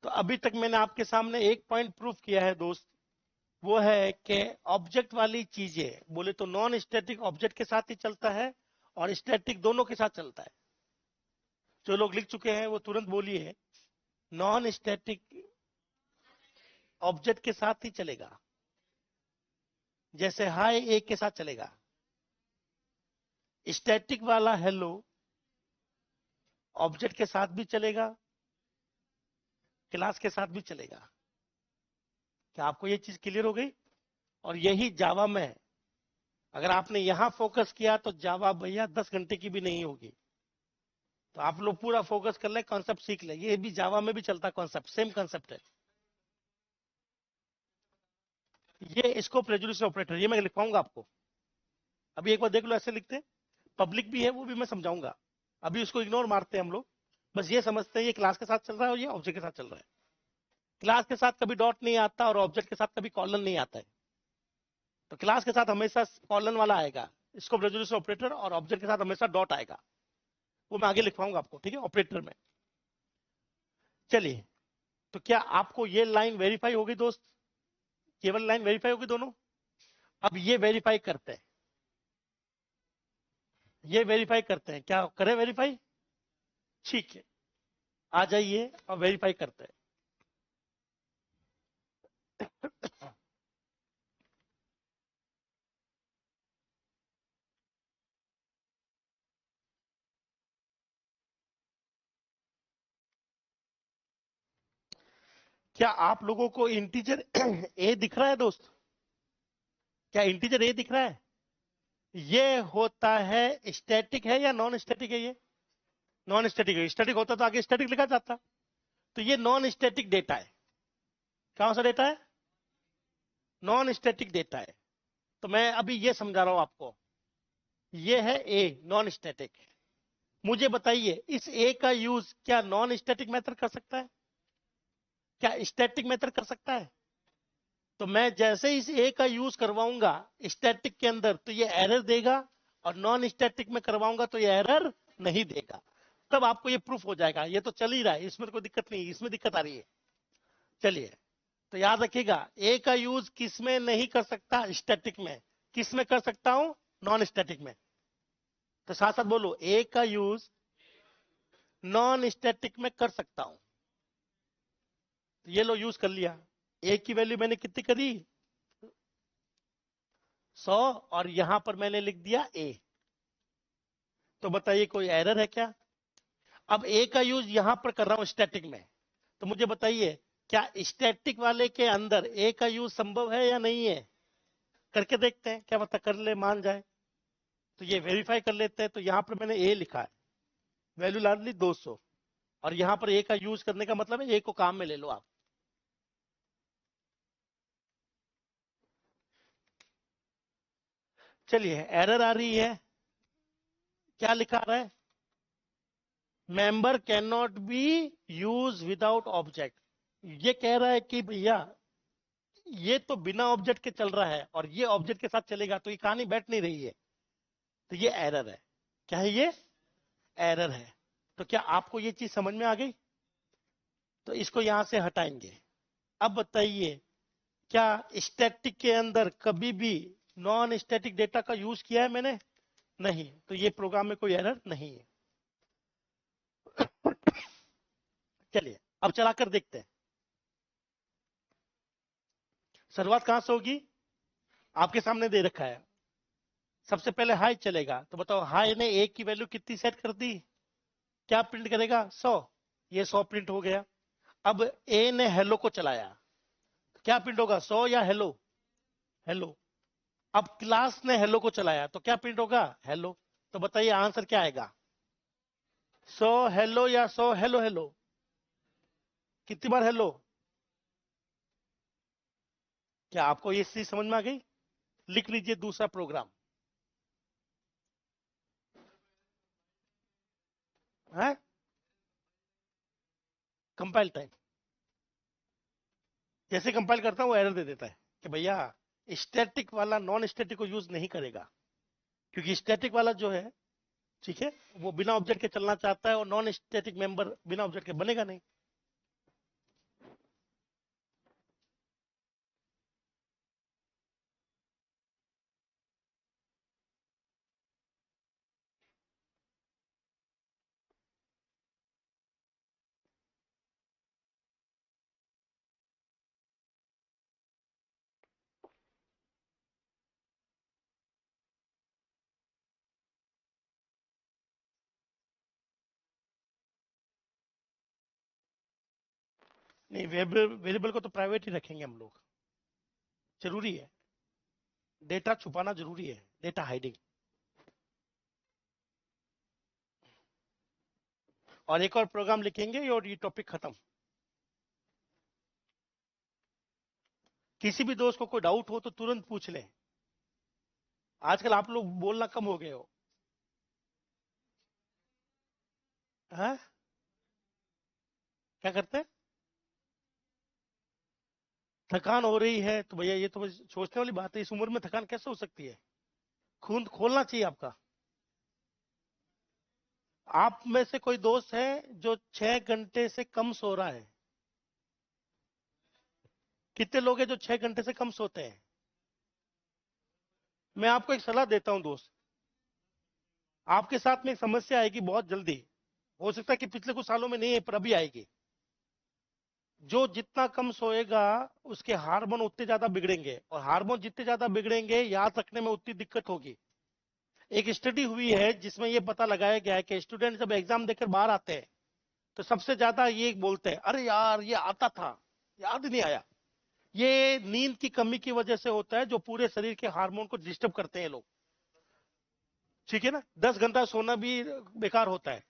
तो अभी तक मैंने आपके सामने एक पॉइंट प्रूफ किया है दोस्त, वो है कि ऑब्जेक्ट वाली चीजें बोले तो नॉन स्टैटिक ऑब्जेक्ट के साथ ही चलता है और स्टैटिक दोनों के साथ चलता है। जो लोग लिख चुके हैं वो तुरंत बोलिए नॉन स्टैटिक ऑब्जेक्ट के साथ ही चलेगा। जैसे हाय एक के साथ चलेगा, स्टैटिक वाला हेलो ऑब्जेक्ट के साथ भी चलेगा, क्लास के साथ भी चलेगा। क्या आपको ये चीज क्लियर हो गई? और यही जावा में है। अगर आपने यहां फोकस किया तो जावा भैया 10 घंटे की भी नहीं होगी। तो आप लोग पूरा फोकस कर ले, कॉन्सेप्ट सीख ले, ये भी जावा में भी चलता कॉन्सेप्ट, सेम कॉन्सेप्ट है। ये स्कोप रेजोल्यूशन ऑपरेटर, ये मैं लिखवाऊंगा आपको, अभी एक बार देख लो ऐसे लिखते। पब्लिक भी है, वो भी मैं समझाऊंगा, अभी उसको इग्नोर मारते हैं हम लोग। बस ये समझते हैं ये क्लास के साथ चल रहा है और ये ऑब्जेक्ट के साथ चल रहा है। क्लास के साथ कभी डॉट नहीं आता और ऑब्जेक्ट के साथ कभी कॉलन नहीं आता है। तो क्लास के साथ हमेशा कॉलन वाला आएगा स्कोप रेजोल्यूशन ऑपरेटर, और ऑब्जेक्ट के साथ हमेशा डॉट आएगा। वो मैं आगे लिखवाऊंगा आपको, ठीक है, ऑपरेटर में। चलिए, तो क्या आपको ये लाइन वेरीफाई होगी दोस्त? केवल लाइन वेरीफाई होगी दोनों। अब ये वेरीफाई करते हैं, ये वेरीफाई करते हैं, क्या करें वेरीफाई? ठीक है, आ जाइए और वेरीफाई करते हैं। क्या आप लोगों को इंटीजर ए दिख रहा है दोस्त? क्या इंटीजर ए दिख रहा है? ये होता है स्टैटिक है या नॉन स्टैटिक है? ये नॉन स्टैटिक है। स्टैटिक होता तो आगे स्टैटिक लिखा जाता। तो ये नॉन स्टैटिक डेटा है। कौन सा डेटा है? नॉन स्टैटिक डेटा है। तो मैं अभी ये समझा रहा हूं आपको। ये है ए, नॉन स्टैटिक। मुझे बताइए इस ए का यूज क्या नॉन स्टैटिक मेथड कर सकता है? क्या स्टैटिक मेथड कर सकता है? तो मैं जैसे इस ए का यूज करवाऊंगा स्टैटिक के अंदर तो ये एरर देगा, और नॉन स्टैटिक में करवाऊंगा तो ये एरर नहीं देगा। तब आपको ये प्रूफ हो जाएगा। ये तो चल ही रहा है, इसमें तो कोई दिक्कत नहीं, इसमें दिक्कत आ रही है। चलिए, तो याद रखिएगा ए का यूज किस में नहीं कर सकता? स्टैटिक में। किस में कर सकता हूं? नॉन स्टैटिक में। तो साथ साथ बोलो, ए का यूज नॉन स्टैटिक में कर सकता हूं। तो ये लो यूज कर लिया। ए की वैल्यू मैंने कितनी करी? 100, और यहां पर मैंने लिख दिया ए। तो बताइए कोई एरर है क्या? अब ए का यूज यहां पर कर रहा हूं स्टैटिक में। तो मुझे बताइए क्या स्टैटिक वाले के अंदर ए का यूज संभव है या नहीं है? करके देखते हैं, क्या पता कर ले मान जाए। तो ये वेरीफाई कर लेते हैं। तो यहां पर मैंने ए लिखा है, वैल्यू ला ली 200, और यहां पर ए का यूज करने का मतलब है ए को काम में ले लो आप। चलिए, एरर आ रही है। क्या लिखा रहा है? Member can not be use without object. ये कह रहा है कि भैया ये तो बिना ऑब्जेक्ट के चल रहा है और ये ऑब्जेक्ट के साथ चलेगा, तो ये कहानी बैठ नहीं रही है। तो ये एरर है। क्या है ये? एरर है। तो क्या आपको ये चीज समझ में आ गई? तो इसको यहां से हटाएंगे। अब बताइए, क्या स्टैटिक के अंदर कभी भी नॉन स्टैटिक डेटा का यूज किया है मैंने? नहीं। तो ये प्रोग्राम में कोई एरर नहीं है। चलिए, अब चलाकर देखते हैं। शुरुआत कहां से होगी? आपके सामने दे रखा है। सबसे पहले हाई चलेगा। तो बताओ, हाई ने ए की वैल्यू कितनी सेट कर दी? क्या प्रिंट करेगा? 100। ये 100 प्रिंट हो गया। अब ए ने हेलो को चलाया, क्या प्रिंट होगा? 100 या हेलो? हेलो। अब क्लास ने हेलो को चलाया तो क्या प्रिंट होगा? हेलो। तो बताइए आंसर क्या आएगा? 100 हेलो या 100 हेलो हेलो? कितनी बार हेलो? क्या आपको ये चीज समझ में आ गई? लिख लीजिए दूसरा प्रोग्राम है। Compile time. जैसे कंपाइल करता हूं वो एरर दे देता है कि भैया स्टैटिक वाला नॉन स्टैटिक को यूज नहीं करेगा, क्योंकि स्टैटिक वाला जो है, ठीक है, वो बिना ऑब्जेक्ट के चलना चाहता है, और नॉन स्टैटिक मेंबर बिना ऑब्जेक्ट के बनेगा नहीं। नहीं, वेरिएबल को तो प्राइवेट ही रखेंगे हम लोग, जरूरी है। डेटा छुपाना जरूरी है, डेटा हाइडिंग। और एक और प्रोग्राम लिखेंगे और ये टॉपिक खत्म। किसी भी दोस्त को कोई डाउट हो तो तुरंत पूछ ले। आजकल आप लोग बोलना कम हो गए हो। हाँ? क्या करते हैं? थकान हो रही है तो भैया ये तो बस सोचने वाली बात है, इस उम्र में थकान कैसे हो सकती है? खून खोलना चाहिए आपका। आप में से कोई दोस्त है जो 6 घंटे से कम सो रहा है? कितने लोग हैं जो 6 घंटे से कम सोते हैं? मैं आपको एक सलाह देता हूं दोस्त, आपके साथ में एक समस्या आएगी बहुत जल्दी। हो सकता है कि पिछले कुछ सालों में नहीं है पर अभी आएगी। जो जितना कम सोएगा उसके हार्मोन उतने ज्यादा बिगड़ेंगे, और हार्मोन जितने ज्यादा बिगड़ेंगे याद रखने में उतनी दिक्कत होगी। एक स्टडी हुई है जिसमें यह पता लगाया गया है कि स्टूडेंट जब एग्जाम देकर बाहर आते हैं तो सबसे ज्यादा ये बोलते हैं, अरे यार ये आता था, याद नहीं आया। ये नींद की कमी की वजह से होता है, जो पूरे शरीर के हार्मोन को डिस्टर्ब करते हैं लोग। ठीक है ना? 10 घंटा सोना भी बेकार होता है।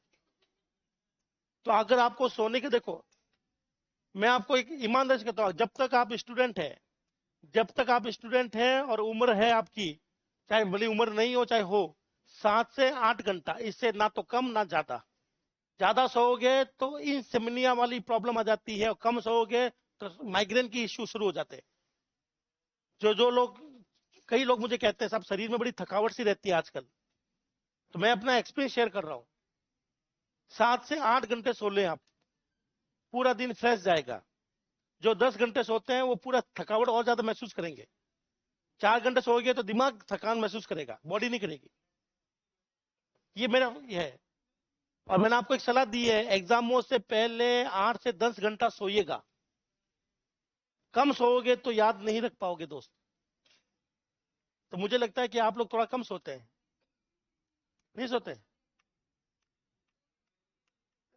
तो अगर आपको सोने के, देखो मैं आपको एक ईमानदारी से कहता हूं, जब तक आप स्टूडेंट हैं और उम्र है आपकी, चाहे बड़ी उम्र नहीं हो चाहे हो, 7 से 8 घंटा, इससे ना तो कम ना ज्यादा। ज्यादा सोओगे तो इंसोम्निया वाली प्रॉब्लम आ जाती है, और कम सोओगे तो माइग्रेन की इश्यू शुरू हो जाते हैं। जो जो लोग, कई लोग मुझे कहते हैं साहब शरीर में बड़ी थकावट सी रहती है आजकल, तो मैं अपना एक्सपीरियंस शेयर कर रहा हूं। 7 से 8 घंटे सो लें आप, पूरा दिन फ्रेश जाएगा। जो 10 घंटे सोते हैं वो पूरा थकावट और ज्यादा महसूस करेंगे। 4 घंटे सोओगे तो दिमाग थकान महसूस करेगा, बॉडी नहीं करेगी। ये है। और मैंने आपको एक सलाह दी है, एग्जामों से पहले 8 से 10 घंटा सोइएगा। कम सोओगे तो याद नहीं रख पाओगे दोस्त। तो मुझे लगता है कि आप लोग थोड़ा कम सोते हैं। नहीं सोते?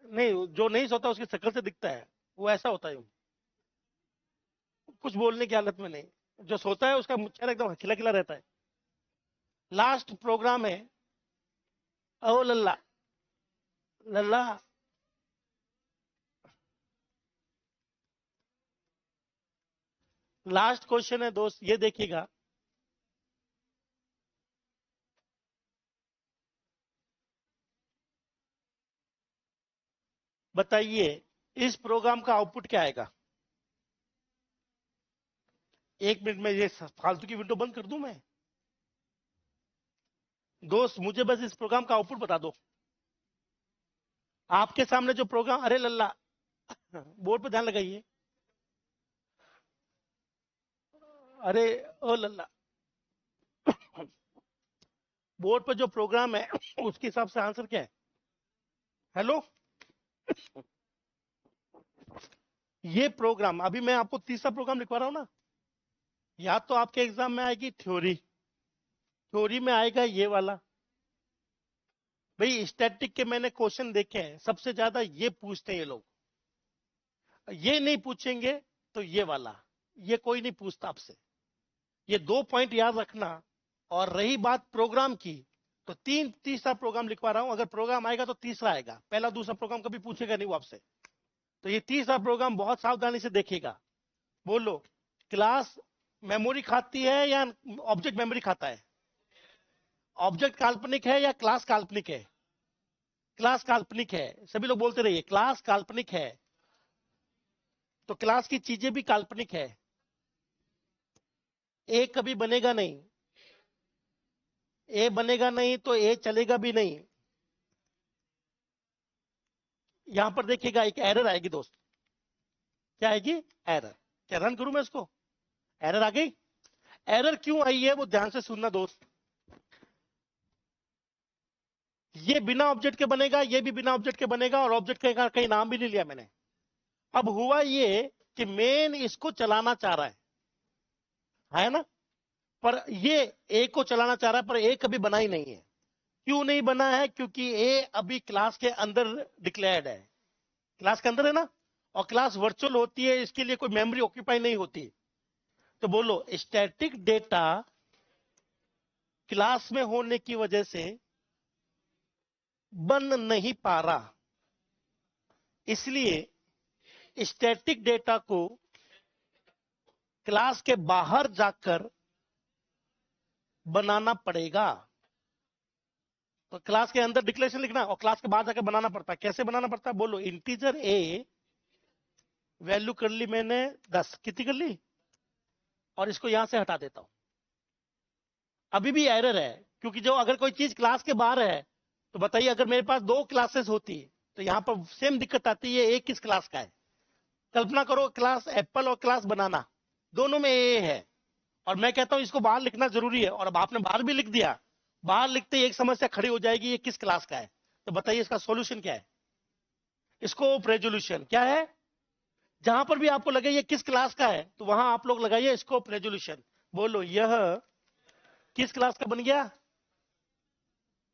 नहीं, जो नहीं सोता उसकी शक्ल से दिखता है, वो ऐसा होता है। कुछ बोलने की हालत में नहीं। जो सोता है उसका चेहरा एकदम खिला खिला रहता है। लास्ट प्रोग्राम है। ओ लल्ला, लल्ला, लास्ट क्वेश्चन है दोस्त, ये देखिएगा। बताइए इस प्रोग्राम का आउटपुट क्या आएगा? 1 मिनट में ये फालतू की विंडो बंद कर दूं मैं? दोस्त मुझे बस इस प्रोग्राम का आउटपुट बता दो। आपके सामने जो प्रोग्राम, अरे लल्ला, बोर्ड पे ध्यान लगाइए। अरे ओ लल्ला, बोर्ड पे जो प्रोग्राम है उसके हिसाब से आंसर क्या है? हेलो, ये प्रोग्राम, अभी मैं आपको तीसरा प्रोग्राम लिखवा रहा हूं ना। या तो आपके एग्जाम में आएगी थ्योरी, थ्योरी में आएगा ये वाला। भाई स्टैटिक के मैंने क्वेश्चन देखे हैं, सबसे ज्यादा ये पूछते हैं ये लोग। ये नहीं पूछेंगे तो ये वाला, ये कोई नहीं पूछता आपसे। ये 2 पॉइंट याद रखना। और रही बात प्रोग्राम की, तो तीसरा प्रोग्राम लिखवा रहा हूं। अगर प्रोग्राम आएगा तो तीसरा आएगा, पहला दूसरा प्रोग्राम कभी पूछेगा नहीं वो आपसे। तो ये तीसरा प्रोग्राम बहुत सावधानी से देखिएगा। बोलो, क्लास मेमोरी खाती है या ऑब्जेक्ट मेमोरी खाता है? ऑब्जेक्ट काल्पनिक है या क्लास काल्पनिक है? क्लास काल्पनिक है। सभी लोग बोलते रहिए क्लास काल्पनिक है। तो क्लास की चीजें भी काल्पनिक है। ए कभी बनेगा नहीं, ए बनेगा नहीं तो ए चलेगा भी नहीं। यहां पर देखिएगा एक एरर आएगी दोस्त। क्या आएगी? एरर। क्या रन करूं मैं इसको? एरर आ गई। एरर क्यों आई है वो ध्यान से सुनना दोस्त। ये बिना ऑब्जेक्ट के बनेगा, ये भी बिना ऑब्जेक्ट के बनेगा, और ऑब्जेक्ट का कहीं नाम भी नहीं लिया मैंने। अब हुआ ये कि मेन इसको चलाना चाह रहा है ना? पर ये ए को चलाना चाह रहा है, पर ए कभी बना ही नहीं है। क्यों नहीं बना है? क्योंकि ए अभी क्लास के अंदर डिक्लेयर्ड है। क्लास के अंदर है ना, और क्लास वर्चुअल होती है, इसके लिए कोई मेमोरी ऑक्यूपाई नहीं होती। तो बोलो, स्टैटिक डेटा क्लास में होने की वजह से बन नहीं पा रहा। इसलिए स्टैटिक डेटा को क्लास के बाहर जाकर बनाना पड़ेगा। तो क्लास के अंदर डिक्लेरेशन लिखना और क्लास के बाहर जाकर बनाना पड़ता है। कैसे बनाना पड़ता है बोलो? इंटीजर ए वैल्यू कर ली मैंने 10, कितनी कर ली, और इसको यहां से हटा देता हूं। अभी भी एरर है, क्योंकि जो अगर कोई चीज क्लास के बाहर है तो बताइए, अगर मेरे पास 2 क्लासेस होती तो यहां पर सेम दिक्कत आती है, एक किस क्लास का है। कल्पना करो क्लास एप्पल और क्लास बनाना दोनों में ए है, और मैं कहता हूं इसको बाहर लिखना जरूरी है, और अब आपने बाहर भी लिख दिया। बाहर लिखते ही एक समस्या खड़ी हो जाएगी, ये किस क्लास का है। तो बताइए इसका सॉल्यूशन क्या है? स्कोप रेजोल्यूशन क्या है? जहां पर भी आपको लगे ये किस क्लास का है तो वहां आप लोग लगाइए स्कोप रेजोल्यूशन। बोलो यह किस क्लास का बन गया?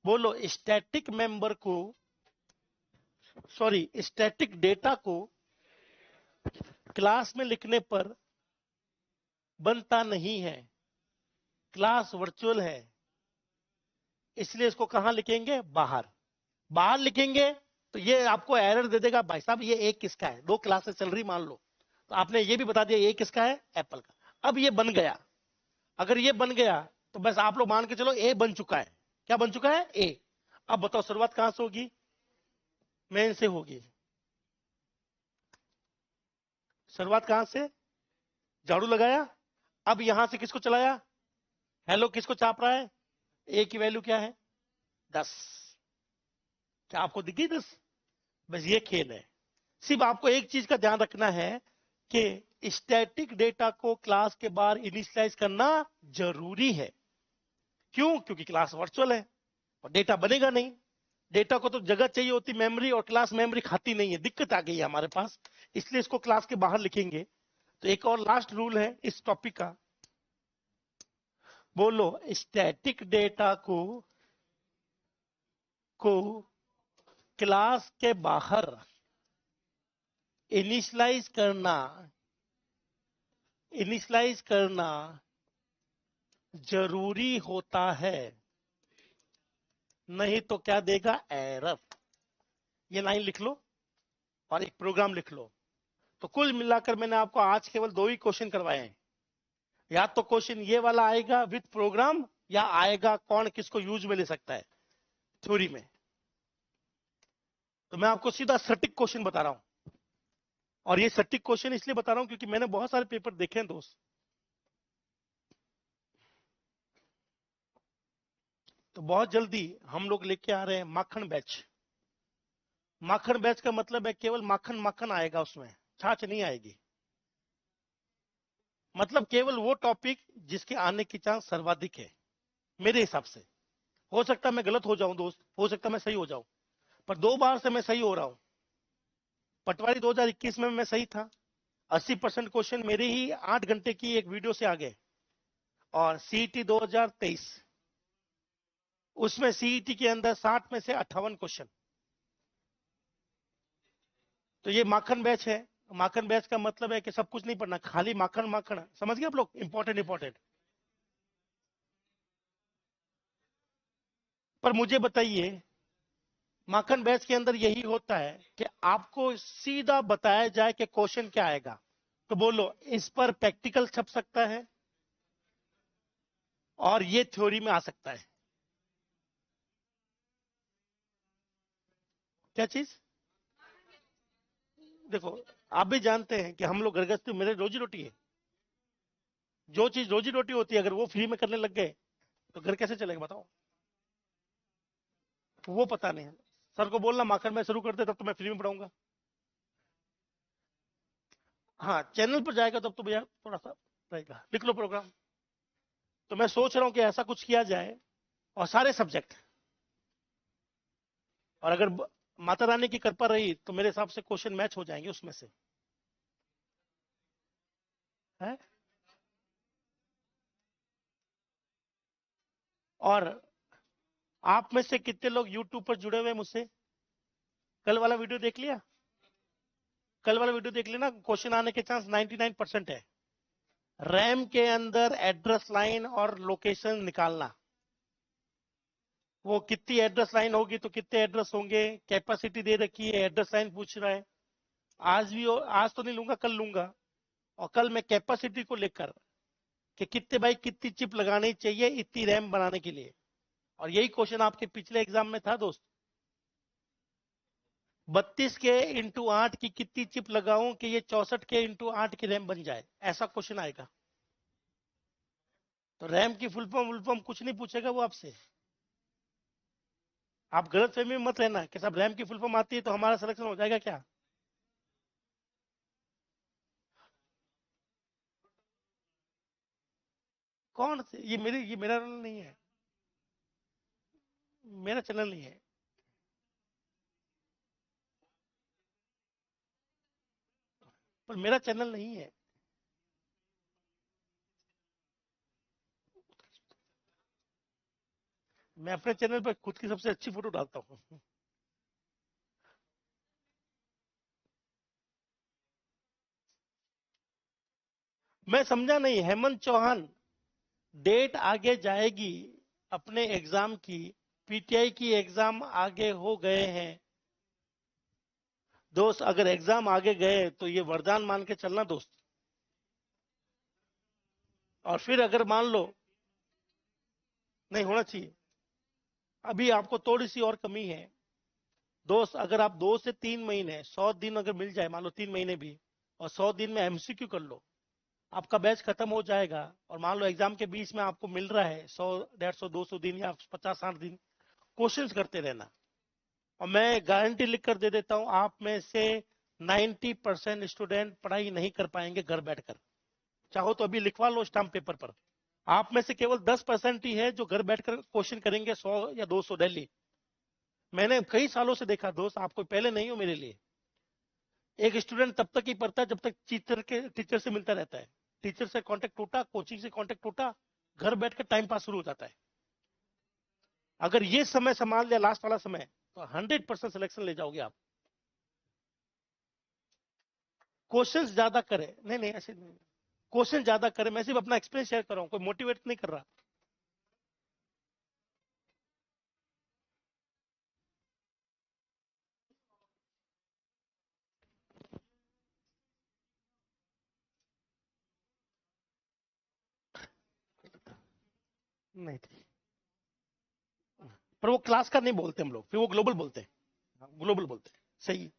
बोलो स्टैटिक मेंबर को, सॉरी स्टैटिक डेटा को क्लास में लिखने पर बनता नहीं है, क्लास वर्चुअल है, इसलिए इसको कहां लिखेंगे? बाहर। बाहर लिखेंगे तो ये आपको एरर दे देगा, भाई साहब ये एक किसका है, 2 क्लासेस चल रही मान लो, तो आपने ये भी बता दिया ये किसका है? एप्पल का। अब ये बन गया, अगर ये बन गया तो बस आप लोग मान के चलो ए बन चुका है। क्या बन चुका है? ए। अब बताओ शुरुआत कहां से होगी? मेन से होगी। शुरुआत कहां से? झाड़ू लगाया, अब यहां से किसको चलाया? हेलो किसको चाप रहा है? ए की वैल्यू क्या है? 10। क्या आपको दिखी 10? बस ये खेल है। सिर्फ आपको एक चीज का ध्यान रखना है कि स्टैटिक डेटा को क्लास के बाहर इनिशियलाइज करना जरूरी है। क्यों? क्योंकि क्लास वर्चुअल है और डेटा बनेगा नहीं। डेटा को तो जगह चाहिए होती मेमोरी, और क्लास मेमोरी खाती नहीं है, दिक्कत आ गई है हमारे पास, इसलिए इसको क्लास के बाहर लिखेंगे। तो एक और लास्ट रूल है इस टॉपिक का, बोलो स्टैटिक डेटा को क्लास के बाहर इनिशियलाइज करना जरूरी होता है, नहीं तो क्या देगा? एरर। ये लाइन लिख लो और एक प्रोग्राम लिख लो। तो कुल मिलाकर मैंने आपको आज केवल 2 ही क्वेश्चन करवाए हैं। या तो क्वेश्चन ये वाला आएगा विद प्रोग्राम, या आएगा कौन किसको यूज में ले सकता है थ्योरी में। तो मैं आपको सीधा सटीक क्वेश्चन बता रहा हूं, और ये सटीक क्वेश्चन इसलिए बता रहा हूं क्योंकि मैंने बहुत सारे पेपर देखे हैं दोस्त। तो बहुत जल्दी हम लोग लेके आ रहे हैं माखन बैच। माखन बैच का मतलब है केवल माखन माखन आएगा, उसमें छाछ नहीं आएगी। मतलब केवल वो टॉपिक जिसके आने की चांस सर्वाधिक है मेरे हिसाब से। हो सकता है मैं गलत हो जाऊं दोस्त, हो सकता है मैं सही हो जाऊं, पर 2 बार से मैं सही हो रहा हूं। पटवारी 2021 में मैं सही था, 80% क्वेश्चन मेरे ही 8 घंटे की एक वीडियो से आ गए। और सीईटी 2023 उसमें सीईटी के अंदर 60 में से 58 क्वेश्चन। तो ये माखन बैच है। माखन बैच का मतलब है कि सब कुछ नहीं पढ़ना, खाली माखन माखन। समझ गए आप लोग? इंपॉर्टेंट। पर मुझे बताइए, माखन बैच के अंदर यही होता है कि आपको सीधा बताया जाए कि क्वेश्चन क्या आएगा। तो बोलो इस पर प्रैक्टिकल छप सकता है और ये थ्योरी में आ सकता है। क्या चीज? देखो, आप भी जानते हैं कि हम लोग गृहस्थी, मेरे रोजी रोटी है। जो चीज रोजी रोटी होती है अगर वो फ्री में करने लग गए तो घर कैसे चलेगा बताओ? वो पता नहीं है। सर को बोलना माखन में शुरू करते, तब तो मैं फ्री में पढ़ाऊंगा। हाँ, चैनल पर जाएगा तब तो भैया थोड़ा सा रहेगा। लिख लो प्रोग्राम। तो मैं सोच रहा हूं कि ऐसा कुछ किया जाए, और सारे सब्जेक्ट, और अगर माता रानी की कृपा रही तो मेरे हिसाब से क्वेश्चन मैच हो जाएंगे उसमें से, है? और आप में से कितने लोग यूट्यूब पर जुड़े हुए मुझसे? कल वाला वीडियो देख लिया? कल वाला वीडियो देख लेना, क्वेश्चन आने के चांस 99% है। रैम के अंदर एड्रेस लाइन और लोकेशन निकालना। वो कितनी एड्रेस लाइन होगी तो कितने एड्रेस होंगे, कैपेसिटी दे रखी है, एड्रेस लाइन पूछ रहा है। आज भी आज तो नहीं लूंगा, कल लूंगा। और कल मैं कैपेसिटी को लेकर कि कितने बाई कितनी चिप लगानी चाहिए इतनी रैम बनाने के लिए। और यही क्वेश्चन आपके पिछले एग्जाम में था दोस्त। 32 के इंटू 8 की कितनी चिप लगाऊं कि ये 64 के इंटू 8 की रैम बन जाए, ऐसा क्वेश्चन आएगा। तो रैम की फुल फॉर्म कुछ नहीं पूछेगा वो आपसे। आप गलत फहमी में मत रहना कि सब रैम की फुल फॉर्म आती है तो हमारा सिलेक्शन हो जाएगा क्या। कौन से ये मेरा चैनल नहीं है, मेरा चैनल नहीं है। पर मेरा चैनल नहीं है। मैं अपने चैनल पर खुद की सबसे अच्छी फोटो डालता हूँ। मैं समझा नहीं, हेमंत चौहान डेट आगे जाएगी अपने एग्जाम की, पीटीआई की एग्जाम आगे हो गए हैं दोस्त। अगर एग्जाम आगे गए तो ये वरदान मान के चलना दोस्त। और फिर अगर मान लो नहीं होना चाहिए, अभी आपको थोड़ी सी और कमी है दोस्त। अगर आप 2 से 3 महीने 100 दिन अगर मिल जाए, मान लो 3 महीने भी, और 100 दिन में एमसीक्यू कर लो, आपका बैच खत्म हो जाएगा। और मान लो एग्जाम के बीच में आपको मिल रहा है 100, 150, 200 दिन या 50, 60 दिन, क्वेश्चंस करते रहना। और मैं गारंटी लिख कर दे देता हूं, आप में से 90% स्टूडेंट पढ़ाई नहीं कर पाएंगे घर बैठकर। चाहो तो अभी लिखवा लो स्टाम्प पेपर पर। आप में से केवल 10% ही है जो घर बैठकर क्वेश्चन करेंगे 100 या 200 डेली। मैंने कई सालों से देखा दोस्त, आप कोई पहले नहीं हो मेरे लिए। एक स्टूडेंट तब तक ही पढ़ता है जब तक टीचर से मिलता रहता है। टीचर से कांटेक्ट टूटा, कोचिंग से कांटेक्ट टूटा, घर बैठकर टाइम पास शुरू हो जाता है। अगर ये समय संभाल लिया, लास्ट वाला समय, तो 100% सिलेक्शन ले जाओगे आप। क्वेश्चंस ज्यादा करे, नहीं नहीं ऐसे नहीं, क्वेश्चन ज्यादा करे। मैं सिर्फ अपना एक्सपीरियंस शेयर कर रहा हूं, कोई मोटिवेट नहीं कर रहा। नहीं थी, पर वो क्लास का नहीं बोलते हम लोग, फिर वो ग्लोबल बोलते हैं। ग्लोबल बोलते हैं सही,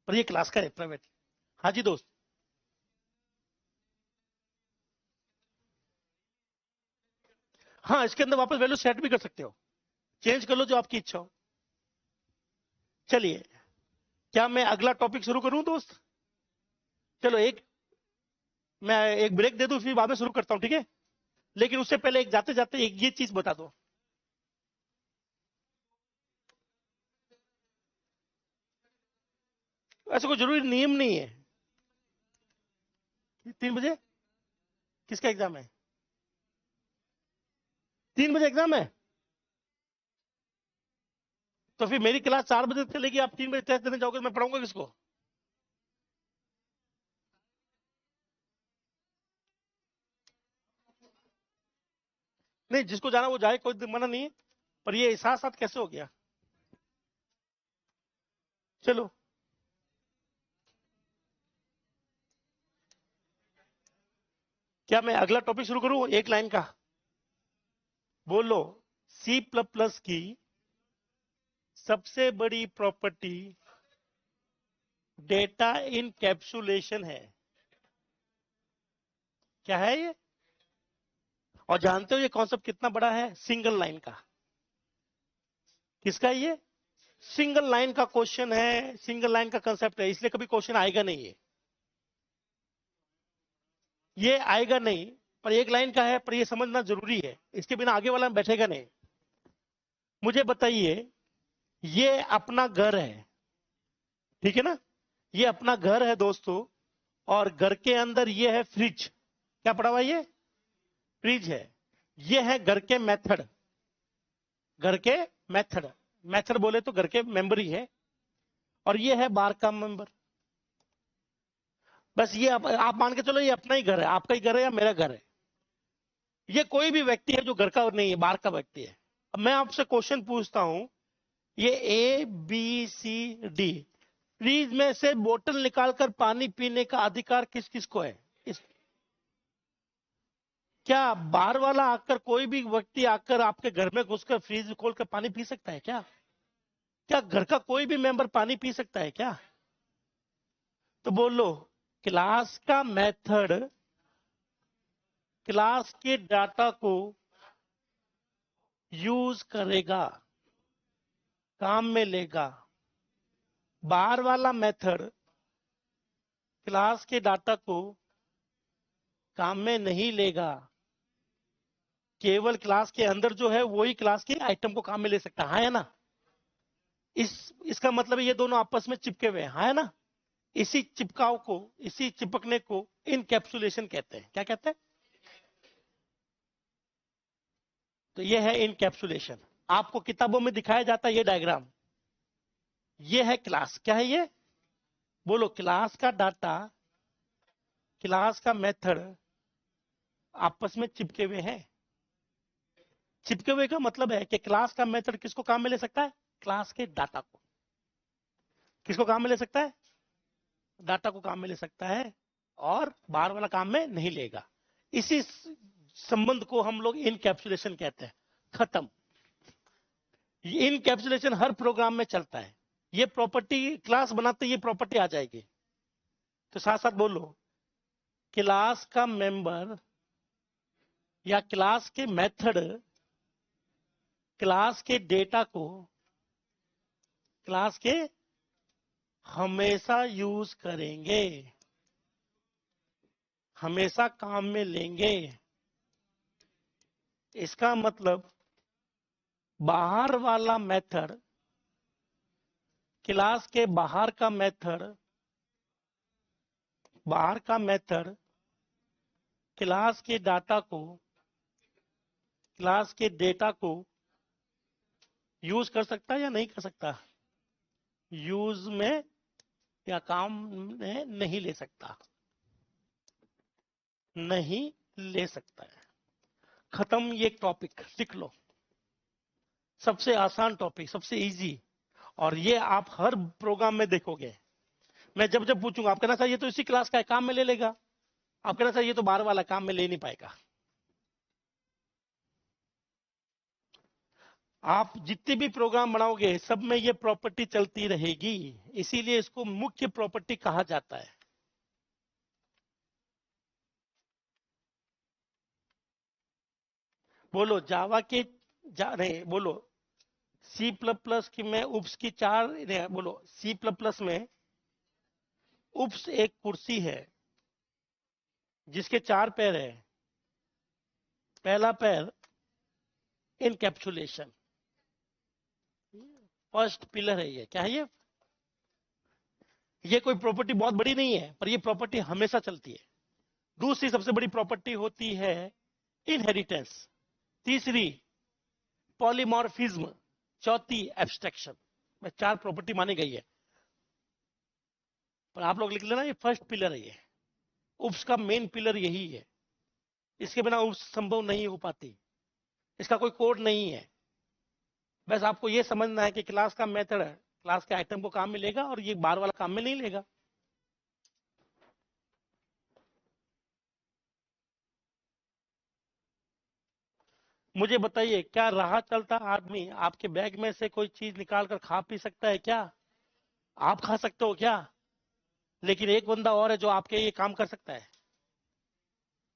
पर ये क्लास का है, प्राइवेट। हाँ जी दोस्त। हाँ, इसके अंदर वापस वैल्यू सेट भी कर सकते हो, चेंज कर लो जो आपकी इच्छा हो। चलिए, क्या मैं अगला टॉपिक शुरू करूं दोस्त? चलो मैं एक ब्रेक दे दूं, फिर बाद में शुरू करता हूं, ठीक है? लेकिन उससे पहले एक जाते जाते एक ये चीज बता दो। ऐसा कोई जरूरी नियम नहीं है। 3 बजे किसका एग्जाम है? 3 बजे एग्जाम है? तो फिर मेरी क्लास 4 बजे चलेगी, आप 3 बजे टेस्ट देने जाओगे तो मैं पढ़ाऊंगा किसको? नहीं, जिसको जाना वो जाए, कोई मना नहीं है। पर ये साथ साथ कैसे हो गया? चलो, क्या मैं अगला टॉपिक शुरू करूं एक लाइन का? बोलो। C++ की सबसे बड़ी प्रॉपर्टी डेटा इनकैप्सुलेशन है। क्या है ये? और जानते हो ये कॉन्सेप्ट कितना बड़ा है? सिंगल लाइन का। किसका ये? सिंगल लाइन का क्वेश्चन है, सिंगल लाइन का कंसेप्ट है, इसलिए कभी क्वेश्चन आएगा नहीं। ये आएगा नहीं। पर एक लाइन का है, पर ये समझना जरूरी है, इसके बिना आगे वाला बैठेगा नहीं। मुझे बताइए, ये अपना घर है, ठीक है ना? ये अपना घर है दोस्तों, और घर के अंदर ये है फ्रिज। क्या पड़ा हुआ? ये फ्रिज है। ये है घर के मेथड, घर के मेथड। मेथड बोले तो घर के मेंबर ही है। और ये है बार का मेंबर। बस ये आप मान के चलो, ये अपना ही घर है, आपका ही घर है या मेरा घर है। ये कोई भी व्यक्ति है जो घर का नहीं है, बाहर का व्यक्ति है। अब मैं आपसे क्वेश्चन पूछता हूं, ये A B C D fridge में से बोतल निकालकर पानी पीने का अधिकार किस किस को है? क्या बाहर वाला आकर, कोई भी व्यक्ति आकर आपके घर में घुसकर फ्रीज खोलकर पानी पी सकता है क्या? क्या घर का कोई भी मेंबर पानी पी सकता है क्या? तो बोलो, क्लास का मेथड क्लास के डाटा को यूज करेगा, काम में लेगा। बाहर वाला मेथड क्लास के डाटा को काम में नहीं लेगा। केवल क्लास के अंदर जो है वही क्लास के आइटम को काम में ले सकता है ना? इसका मतलब ये दोनों आपस में चिपके हुए हैं, है ना? इसी चिपकाव को, इसी चिपकने को इनकैप्सुलेशन कहते हैं। क्या कहते हैं? तो ये है इनकैप्सुलेशन। आपको किताबों में दिखाया जाता है ये डायग्राम। ये है क्लास। क्या है ये? बोलो, क्लास का डाटा, क्लास का मेथड आपस में चिपके हुए हैं। चिपके हुए का मतलब है कि क्लास का मेथड किसको काम में ले सकता है? क्लास के डाटा को। किसको काम में ले सकता है? डाटा को काम में ले सकता है, और बाहर वाला काम में नहीं लेगा। इसी संबंध को हम लोग इनकैप्सुलेशन कहते हैं। खत्म। इनकैप्सुलेशन हर प्रोग्राम में चलता है। ये प्रॉपर्टी क्लास बनाते ये प्रॉपर्टी आ जाएगी। तो साथ साथ बोलो, क्लास का मेंबर या क्लास के मेथड क्लास के डेटा को क्लास के हमेशा यूज करेंगे, हमेशा काम में लेंगे। इसका मतलब बाहर वाला मेथड, क्लास के बाहर का मेथड, बाहर का मेथड क्लास के डाटा को, क्लास के डेटा को यूज कर सकता है या नहीं कर सकता? यूज में या काम में नहीं ले सकता, नहीं ले सकता है। खत्म। ये टॉपिक लिख लो। सबसे आसान टॉपिक, सबसे इजी। और ये आप हर प्रोग्राम में देखोगे। मैं जब जब पूछूंगा, आप कहना सर ये तो इसी क्लास का है, काम में ले लेगा। आप कहना सर ये तो बाहर वाला, काम में ले नहीं पाएगा। आप जितने भी प्रोग्राम बनाओगे सब में ये प्रॉपर्टी चलती रहेगी। इसीलिए इसको मुख्य प्रॉपर्टी कहा जाता है। बोलो जावा के नहीं, बोलो सी प्लस प्लस की में उप्स की चार नहीं, बोलो सी प्लस प्लस में उप्स एक कुर्सी है जिसके चार पैर है। पहला पैर इनकैप्सुलेशन, फर्स्ट पिलर है। ये क्या है? ये कोई प्रॉपर्टी बहुत बड़ी नहीं है, पर ये प्रॉपर्टी हमेशा चलती है। दूसरी सबसे बड़ी प्रॉपर्टी होती है इनहेरिटेंस। तीसरी पॉलीमॉर्फिज्म। चौथी एब्स्ट्रैक्शन। में चार प्रॉपर्टी मानी गई है, पर आप लोग लिख लेना ये फर्स्ट पिलर है। ये उप्स का मेन पिलर यही है। इसके बिना उप्स संभव नहीं हो पाती। इसका कोई कोड नहीं है। बस आपको ये समझना है कि क्लास का मेथड है, क्लास के आइटम को काम में लेगा, और ये बाहर वाला काम में नहीं लेगा। मुझे बताइए, क्या राह चलता आदमी आपके बैग में से कोई चीज निकाल कर खा पी सकता है क्या? आप खा सकते हो क्या? लेकिन एक बंदा और है जो आपके ये काम कर सकता है।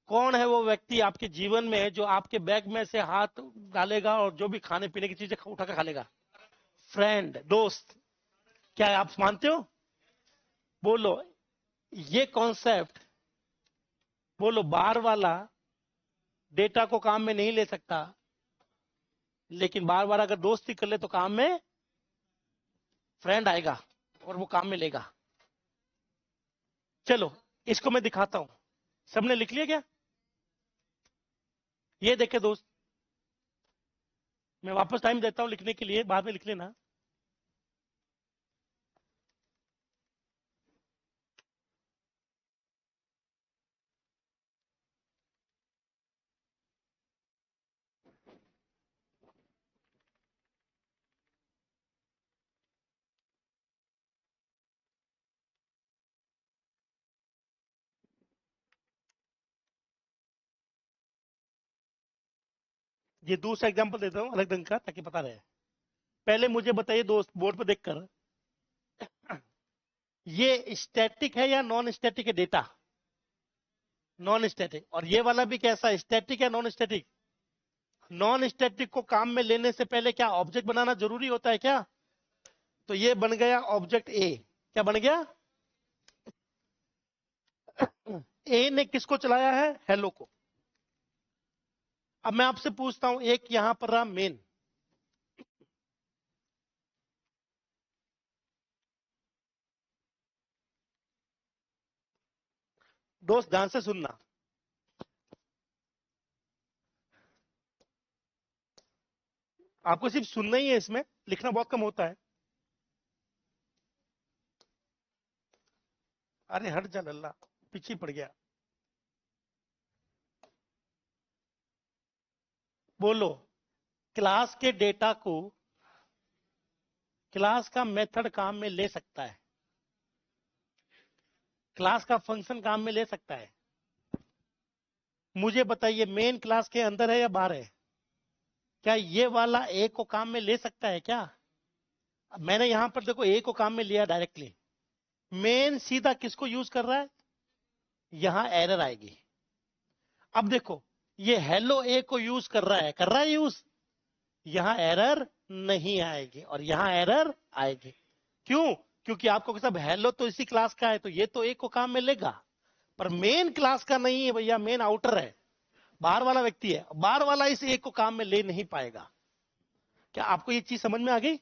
कौन है वो व्यक्ति आपके जीवन में जो आपके बैग में से हाथ डालेगा और जो भी खाने पीने की चीजें उठा कर खा लेगा? फ्रेंड, दोस्त। क्या आप मानते हो? बोलो, ये कॉन्सेप्ट, बोलो बाहर वाला डेटा को काम में नहीं ले सकता, लेकिन बार बार अगर दोस्ती कर ले तो काम में फ्रेंड आएगा और वो काम में लेगा। चलो इसको मैं दिखाता हूं। सबने लिख लिया क्या? ये देखे दोस्त, मैं वापस टाइम देता हूं लिखने के लिए, बाद में लिख लेना। ये दूसरा एग्जांपल देता हूं अलग ढंग का ताकि पता रहे। पहले मुझे बताइए दोस्त, बोर्ड पर देखकर, ये स्टैटिक है या नॉन स्टैटिक है डेटा? Non static. और ये वाला भी कैसा, स्टैटिक या नॉन स्टैटिक? नॉन स्टैटिक को काम में लेने से पहले क्या ऑब्जेक्ट बनाना जरूरी होता है क्या? तो ये बन गया ऑब्जेक्ट ए। क्या बन गया? ए ने किसको चलाया है? हेलो को। अब मैं आपसे पूछता हूं, एक यहां पर रहा मेन, दोस्त ध्यान से सुनना, आपको सिर्फ सुनना ही है, इसमें लिखना बहुत कम होता है। अरे हट जा लल्ला, पीछे पड़ गया। बोलो, क्लास के डेटा को क्लास का मेथड काम में ले सकता है, क्लास का फंक्शन काम में ले सकता है। मुझे बताइए, मेन क्लास के अंदर है या बाहर है? क्या ये वाला ए को काम में ले सकता है क्या? मैंने यहां पर देखो ए को काम में लिया डायरेक्टली। मेन सीधा किसको यूज कर रहा है? यहां एरर आएगी। अब देखो, ये हेलो ए को यूज कर रहा है यूज, यहां एरर नहीं आएगी और यहां एरर आएगी। क्यों? क्योंकि आपको सब हेलो तो इसी क्लास का है, तो ये तो ए को काम में लेगा, पर मेन क्लास का नहीं है भैया, मेन आउटर है, बाहर वाला व्यक्ति है, बाहर वाला इस ए को काम में ले नहीं पाएगा। क्या आपको ये चीज समझ में आ गई?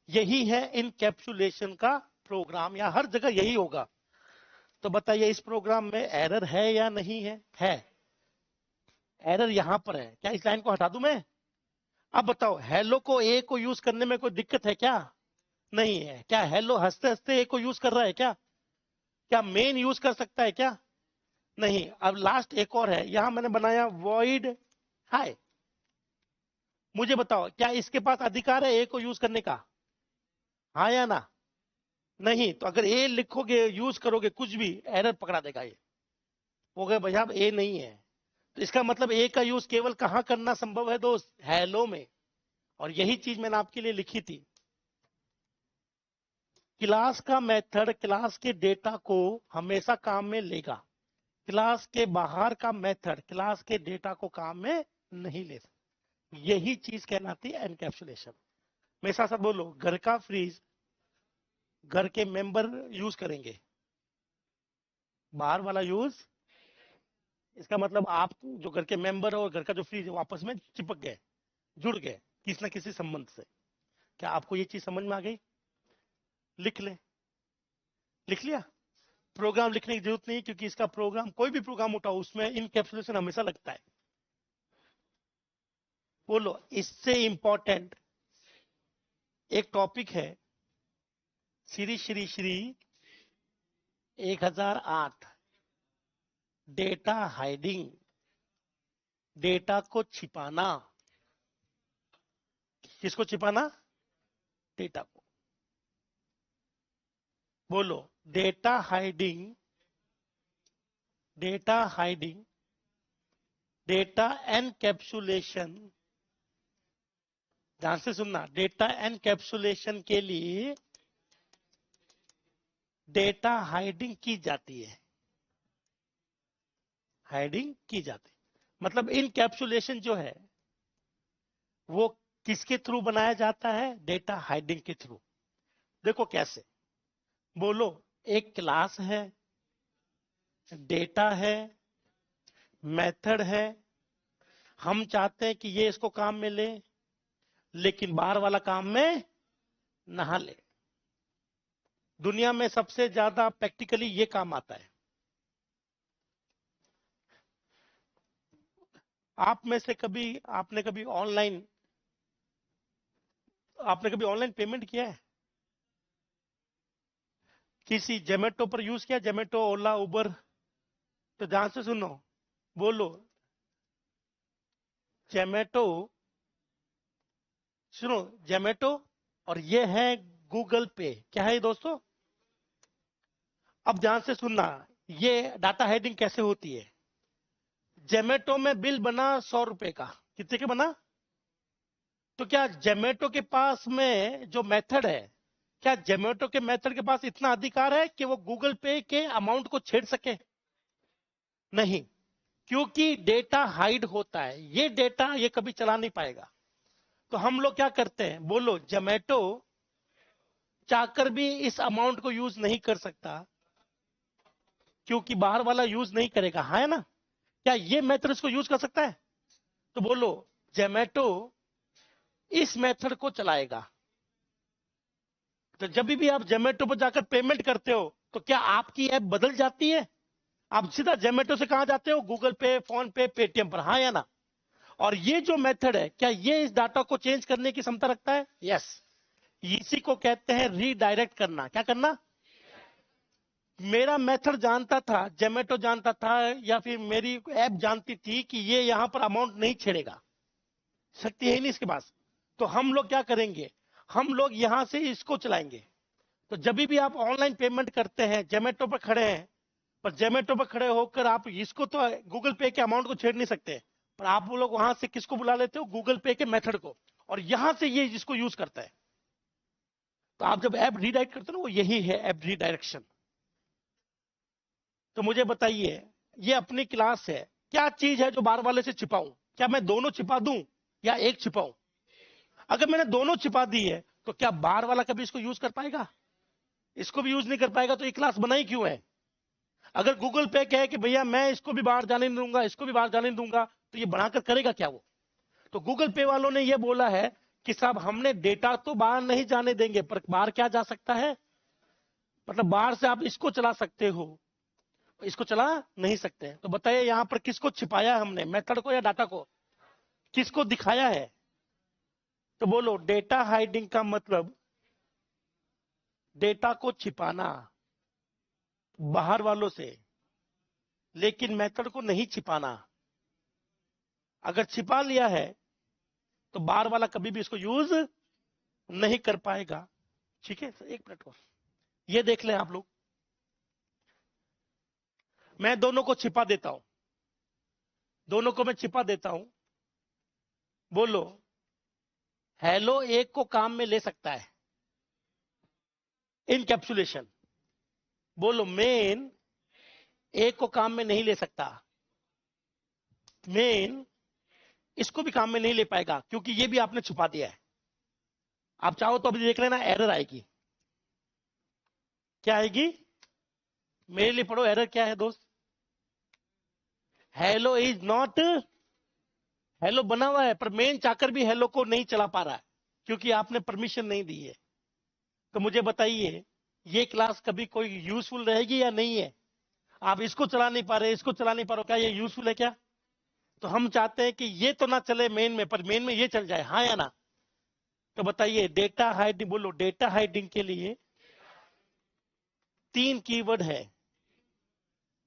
यही है इनकैप्सुलेशन का प्रोग्राम, या हर जगह यही होगा। तो बताइए, इस प्रोग्राम में एरर है या नहीं है? है। एरर यहां पर है, क्या इस लाइन को हटा दूं मैं? अब बताओ, हेलो को ए को यूज करने में कोई दिक्कत है क्या? नहीं है। क्या हेलो हंसते हंसते ए को यूज कर रहा है क्या? क्या मेन यूज कर सकता है क्या? नहीं। अब लास्ट एक और है, यहां मैंने बनाया वॉइड हाय। मुझे बताओ, क्या इसके पास अधिकार है ए को यूज करने का? हाँ या ना? नहीं। तो अगर ए लिखोगे, यूज करोगे कुछ भी, एरर पकड़ा देगा ये। हो गए भैया, अब ए नहीं है, तो इसका मतलब ए का यूज केवल कहां करना संभव है दोस्त? हेलो में। और यही चीज मैंने आपके लिए लिखी थी। क्लास का मेथड क्लास के डेटा को हमेशा काम में लेगा, क्लास के बाहर का मेथड क्लास के डेटा को काम में नहीं ले सकता। यही चीज कहलाती है एनकैप्सुलेशन। मेरे साथ साथ बोलो, घर का फ्रीज घर के मेंबर यूज करेंगे, बाहर वाला यूज। इसका मतलब आप जो घर के मेंबर और घर का जो फ्रीज है, वो आपस में चिपक गए, जुड़ गए किसी ना किसी संबंध से। क्या आपको ये चीज समझ में आ गई? लिख ले। लिख लिया? प्रोग्राम लिखने की जरूरत नहीं, क्योंकि इसका प्रोग्राम, कोई भी प्रोग्राम उठाओ, उसमें इनकैप्सुलेशन हमेशा लगता है। बोलो, इससे इंपॉर्टेंट एक टॉपिक है, Shri Shri Shri 1008, data hiding, data को छिपाना। किसको छिपाना? डेटा को। बोलो, data hiding, data hiding, data encapsulation. ध्यान से सुनना, डेटा एनकैप्सुलेशन के लिए डेटा हाइडिंग की जाती है, हाइडिंग की जाती है। मतलब इनकैप्सुलेशन जो है वो किसके थ्रू बनाया जाता है? डेटा हाइडिंग के थ्रू। देखो कैसे। बोलो, एक क्लास है, डेटा है, मेथड है, हम चाहते हैं कि ये इसको काम में ले, लेकिन बाहर वाला काम में ना ले। दुनिया में सबसे ज्यादा प्रैक्टिकली ये काम आता है। आप में से आपने कभी ऑनलाइन पेमेंट किया है? किसी जोमेटो पर यूज किया? जोमेटो, ओला, उबर? तो ध्यान से सुनो। बोलो, जोमेटो, सुनो, जोमेटो और ये है गूगल पे। क्या है ये दोस्तों? अब ध्यान से सुनना, ये डाटा हाइडिंग कैसे होती है। जोमेटो में बिल बना 100 रुपए का, कितने का बना? तो क्या जोमेटो के पास में जो मेथड है, क्या जोमेटो के मेथड के पास इतना अधिकार है कि वो गूगल पे के अमाउंट को छेड़ सके? नहीं, क्योंकि डेटा हाइड होता है, ये डेटा ये कभी चला नहीं पाएगा। तो हम लोग क्या करते हैं, बोलो, जोमेटो चाहकर भी इस अमाउंट को यूज नहीं कर सकता, क्योंकि बाहर वाला यूज नहीं करेगा, है ना? क्या ये मेथड इसको यूज कर सकता है? तो बोलो, जोमेटो इस मेथड को चलाएगा। तो जब भी आप जोमेटो पर जाकर पेमेंट करते हो, तो क्या आपकी ऐप बदल जाती है? आप सीधा जोमेटो से कहां जाते हो? गूगल पे, फोन पे, पेटीएम पर, हाँ या ना? और ये जो मेथड है, क्या ये इस डाटा को चेंज करने की क्षमता रखता है? यस। इसी को कहते हैं रीडायरेक्ट करना। क्या करना? मेरा मेथड जानता था, जोमेटो जानता था, या फिर मेरी ऐप जानती थी कि ये यहां पर अमाउंट नहीं छेड़ेगा, शक्ति है ही नहीं इसके पास। तो हम लोग क्या करेंगे, हम लोग यहां से इसको चलाएंगे। तो जब भी आप ऑनलाइन पेमेंट करते हैं, जोमेटो पर खड़े हैं, पर जोमेटो पर खड़े होकर आप इसको तो गूगल पे के अमाउंट को छेड़ नहीं सकते, पर आप लोग वहां से किसको बुला लेते हो? गूगल पे के मेथड को, और यहां से ये जिसको यूज करता है। तो आप जब ऐप रीडायरेक्ट करते हो ना, वो यही है ऐप रीडायरेक्शन। तो मुझे बताइए, ये अपनी क्लास है, क्या चीज है जो बाहर वाले से छिपाऊं? क्या मैं दोनों छिपा दूं या एक छिपाऊं? अगर मैंने दोनों छिपा दी है, तो क्या बाहर वाला कभी इसको यूज कर पाएगा? इसको भी यूज नहीं कर पाएगा, तो ये क्लास बनाई क्यों है? अगर गूगल पे कहे कि भैया मैं इसको भी बाहर जाने नहीं दूंगा, इसको भी बाहर जाने नहीं दूंगा, तो ये बनाकर करेगा क्या वो? तो गूगल पे वालों ने ये बोला है कि साहब हमने डेटा तो बाहर नहीं जाने देंगे, पर बाहर क्या जा सकता है? मतलब बाहर से आप इसको चला सकते हो, इसको चला नहीं सकते। तो बताइए यहां पर किसको छिपाया हमने, मेथड को या डाटा को? किसको दिखाया है? तो बोलो, डेटा हाइडिंग का मतलब डेटा को छिपाना बाहर वालों से, लेकिन मेथड को नहीं छिपाना। अगर छिपा लिया है तो बाहर वाला कभी भी इसको यूज नहीं कर पाएगा। ठीक है, एक मिनट और ये देख लें आप लोग। मैं दोनों को छिपा देता हूं, दोनों को मैं छिपा देता हूं। बोलो, हेलो एक को काम में ले सकता है, इनकैप्सुलेशन। बोलो, मेन एक को काम में नहीं ले सकता, मेन इसको भी काम में नहीं ले पाएगा, क्योंकि ये भी आपने छुपा दिया है। आप चाहो तो अभी देख लेना, एरर आएगी। क्या आएगी? मेरे लिए पढ़ो, एरर क्या है दोस्त? हेलो इज नॉट, हेलो बना हुआ है, पर मेन चाहकर भी हेलो को नहीं चला पा रहा है, क्योंकि आपने परमिशन नहीं दी है। तो मुझे बताइए, ये क्लास कभी कोई यूजफुल रहेगी या नहीं है? आप इसको चला नहीं पा रहे, इसको चला नहीं पा रहे, क्या ये यूजफुल है क्या? तो हम चाहते हैं कि ये तो ना चले मेन में, पर मेन में ये चल जाए, हाँ या ना? तो बताइए, डेटा हाइडिंग, बोलो, डेटा हाइडिंग के लिए 3 कीवर्ड है,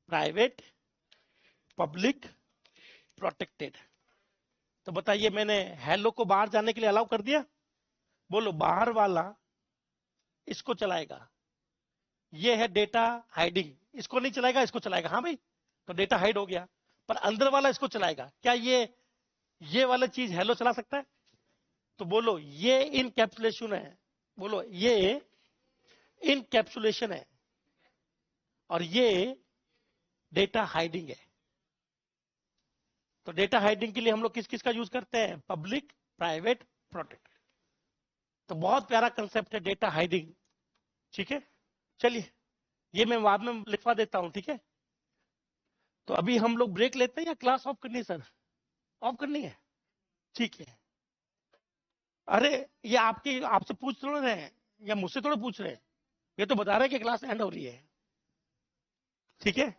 प्राइवेट, पब्लिक, प्रोटेक्टेड। तो बताइए, मैंने हेलो को बाहर जाने के लिए अलाउ कर दिया? बोलो, बाहर वाला इसको चलाएगा, ये है डेटा हाइडिंग, इसको नहीं चलाएगा, इसको चलाएगा, हाँ भाई, तो डेटा हाइड हो गया। पर अंदर वाला इसको चलाएगा, क्या ये वाला चीज हेलो चला सकता है? तो बोलो, ये इनकैप्सुलेशन है, बोलो ये इनकैप्सुलेशन है, और ये डेटा हाइडिंग है। तो डेटा हाइडिंग के लिए हम लोग किस किस का यूज करते हैं? Public, private, protect. तो बहुत प्यारा कंसेप्ट है डेटा हाइडिंग। ठीक है, चलिए ये मैं बाद में लिखवा देता हूं, ठीक है? तो अभी हम लोग ब्रेक लेते हैं या क्लास ऑफ करनी है सर? ऑफ करनी है, ठीक है। अरे ये आपकी, आपसे पूछ थोड़ा रहे हैं, या मुझसे थोड़ा पूछ रहे हैं, ये तो बता रहे हैं कि क्लास एंड हो रही है, ठीक है।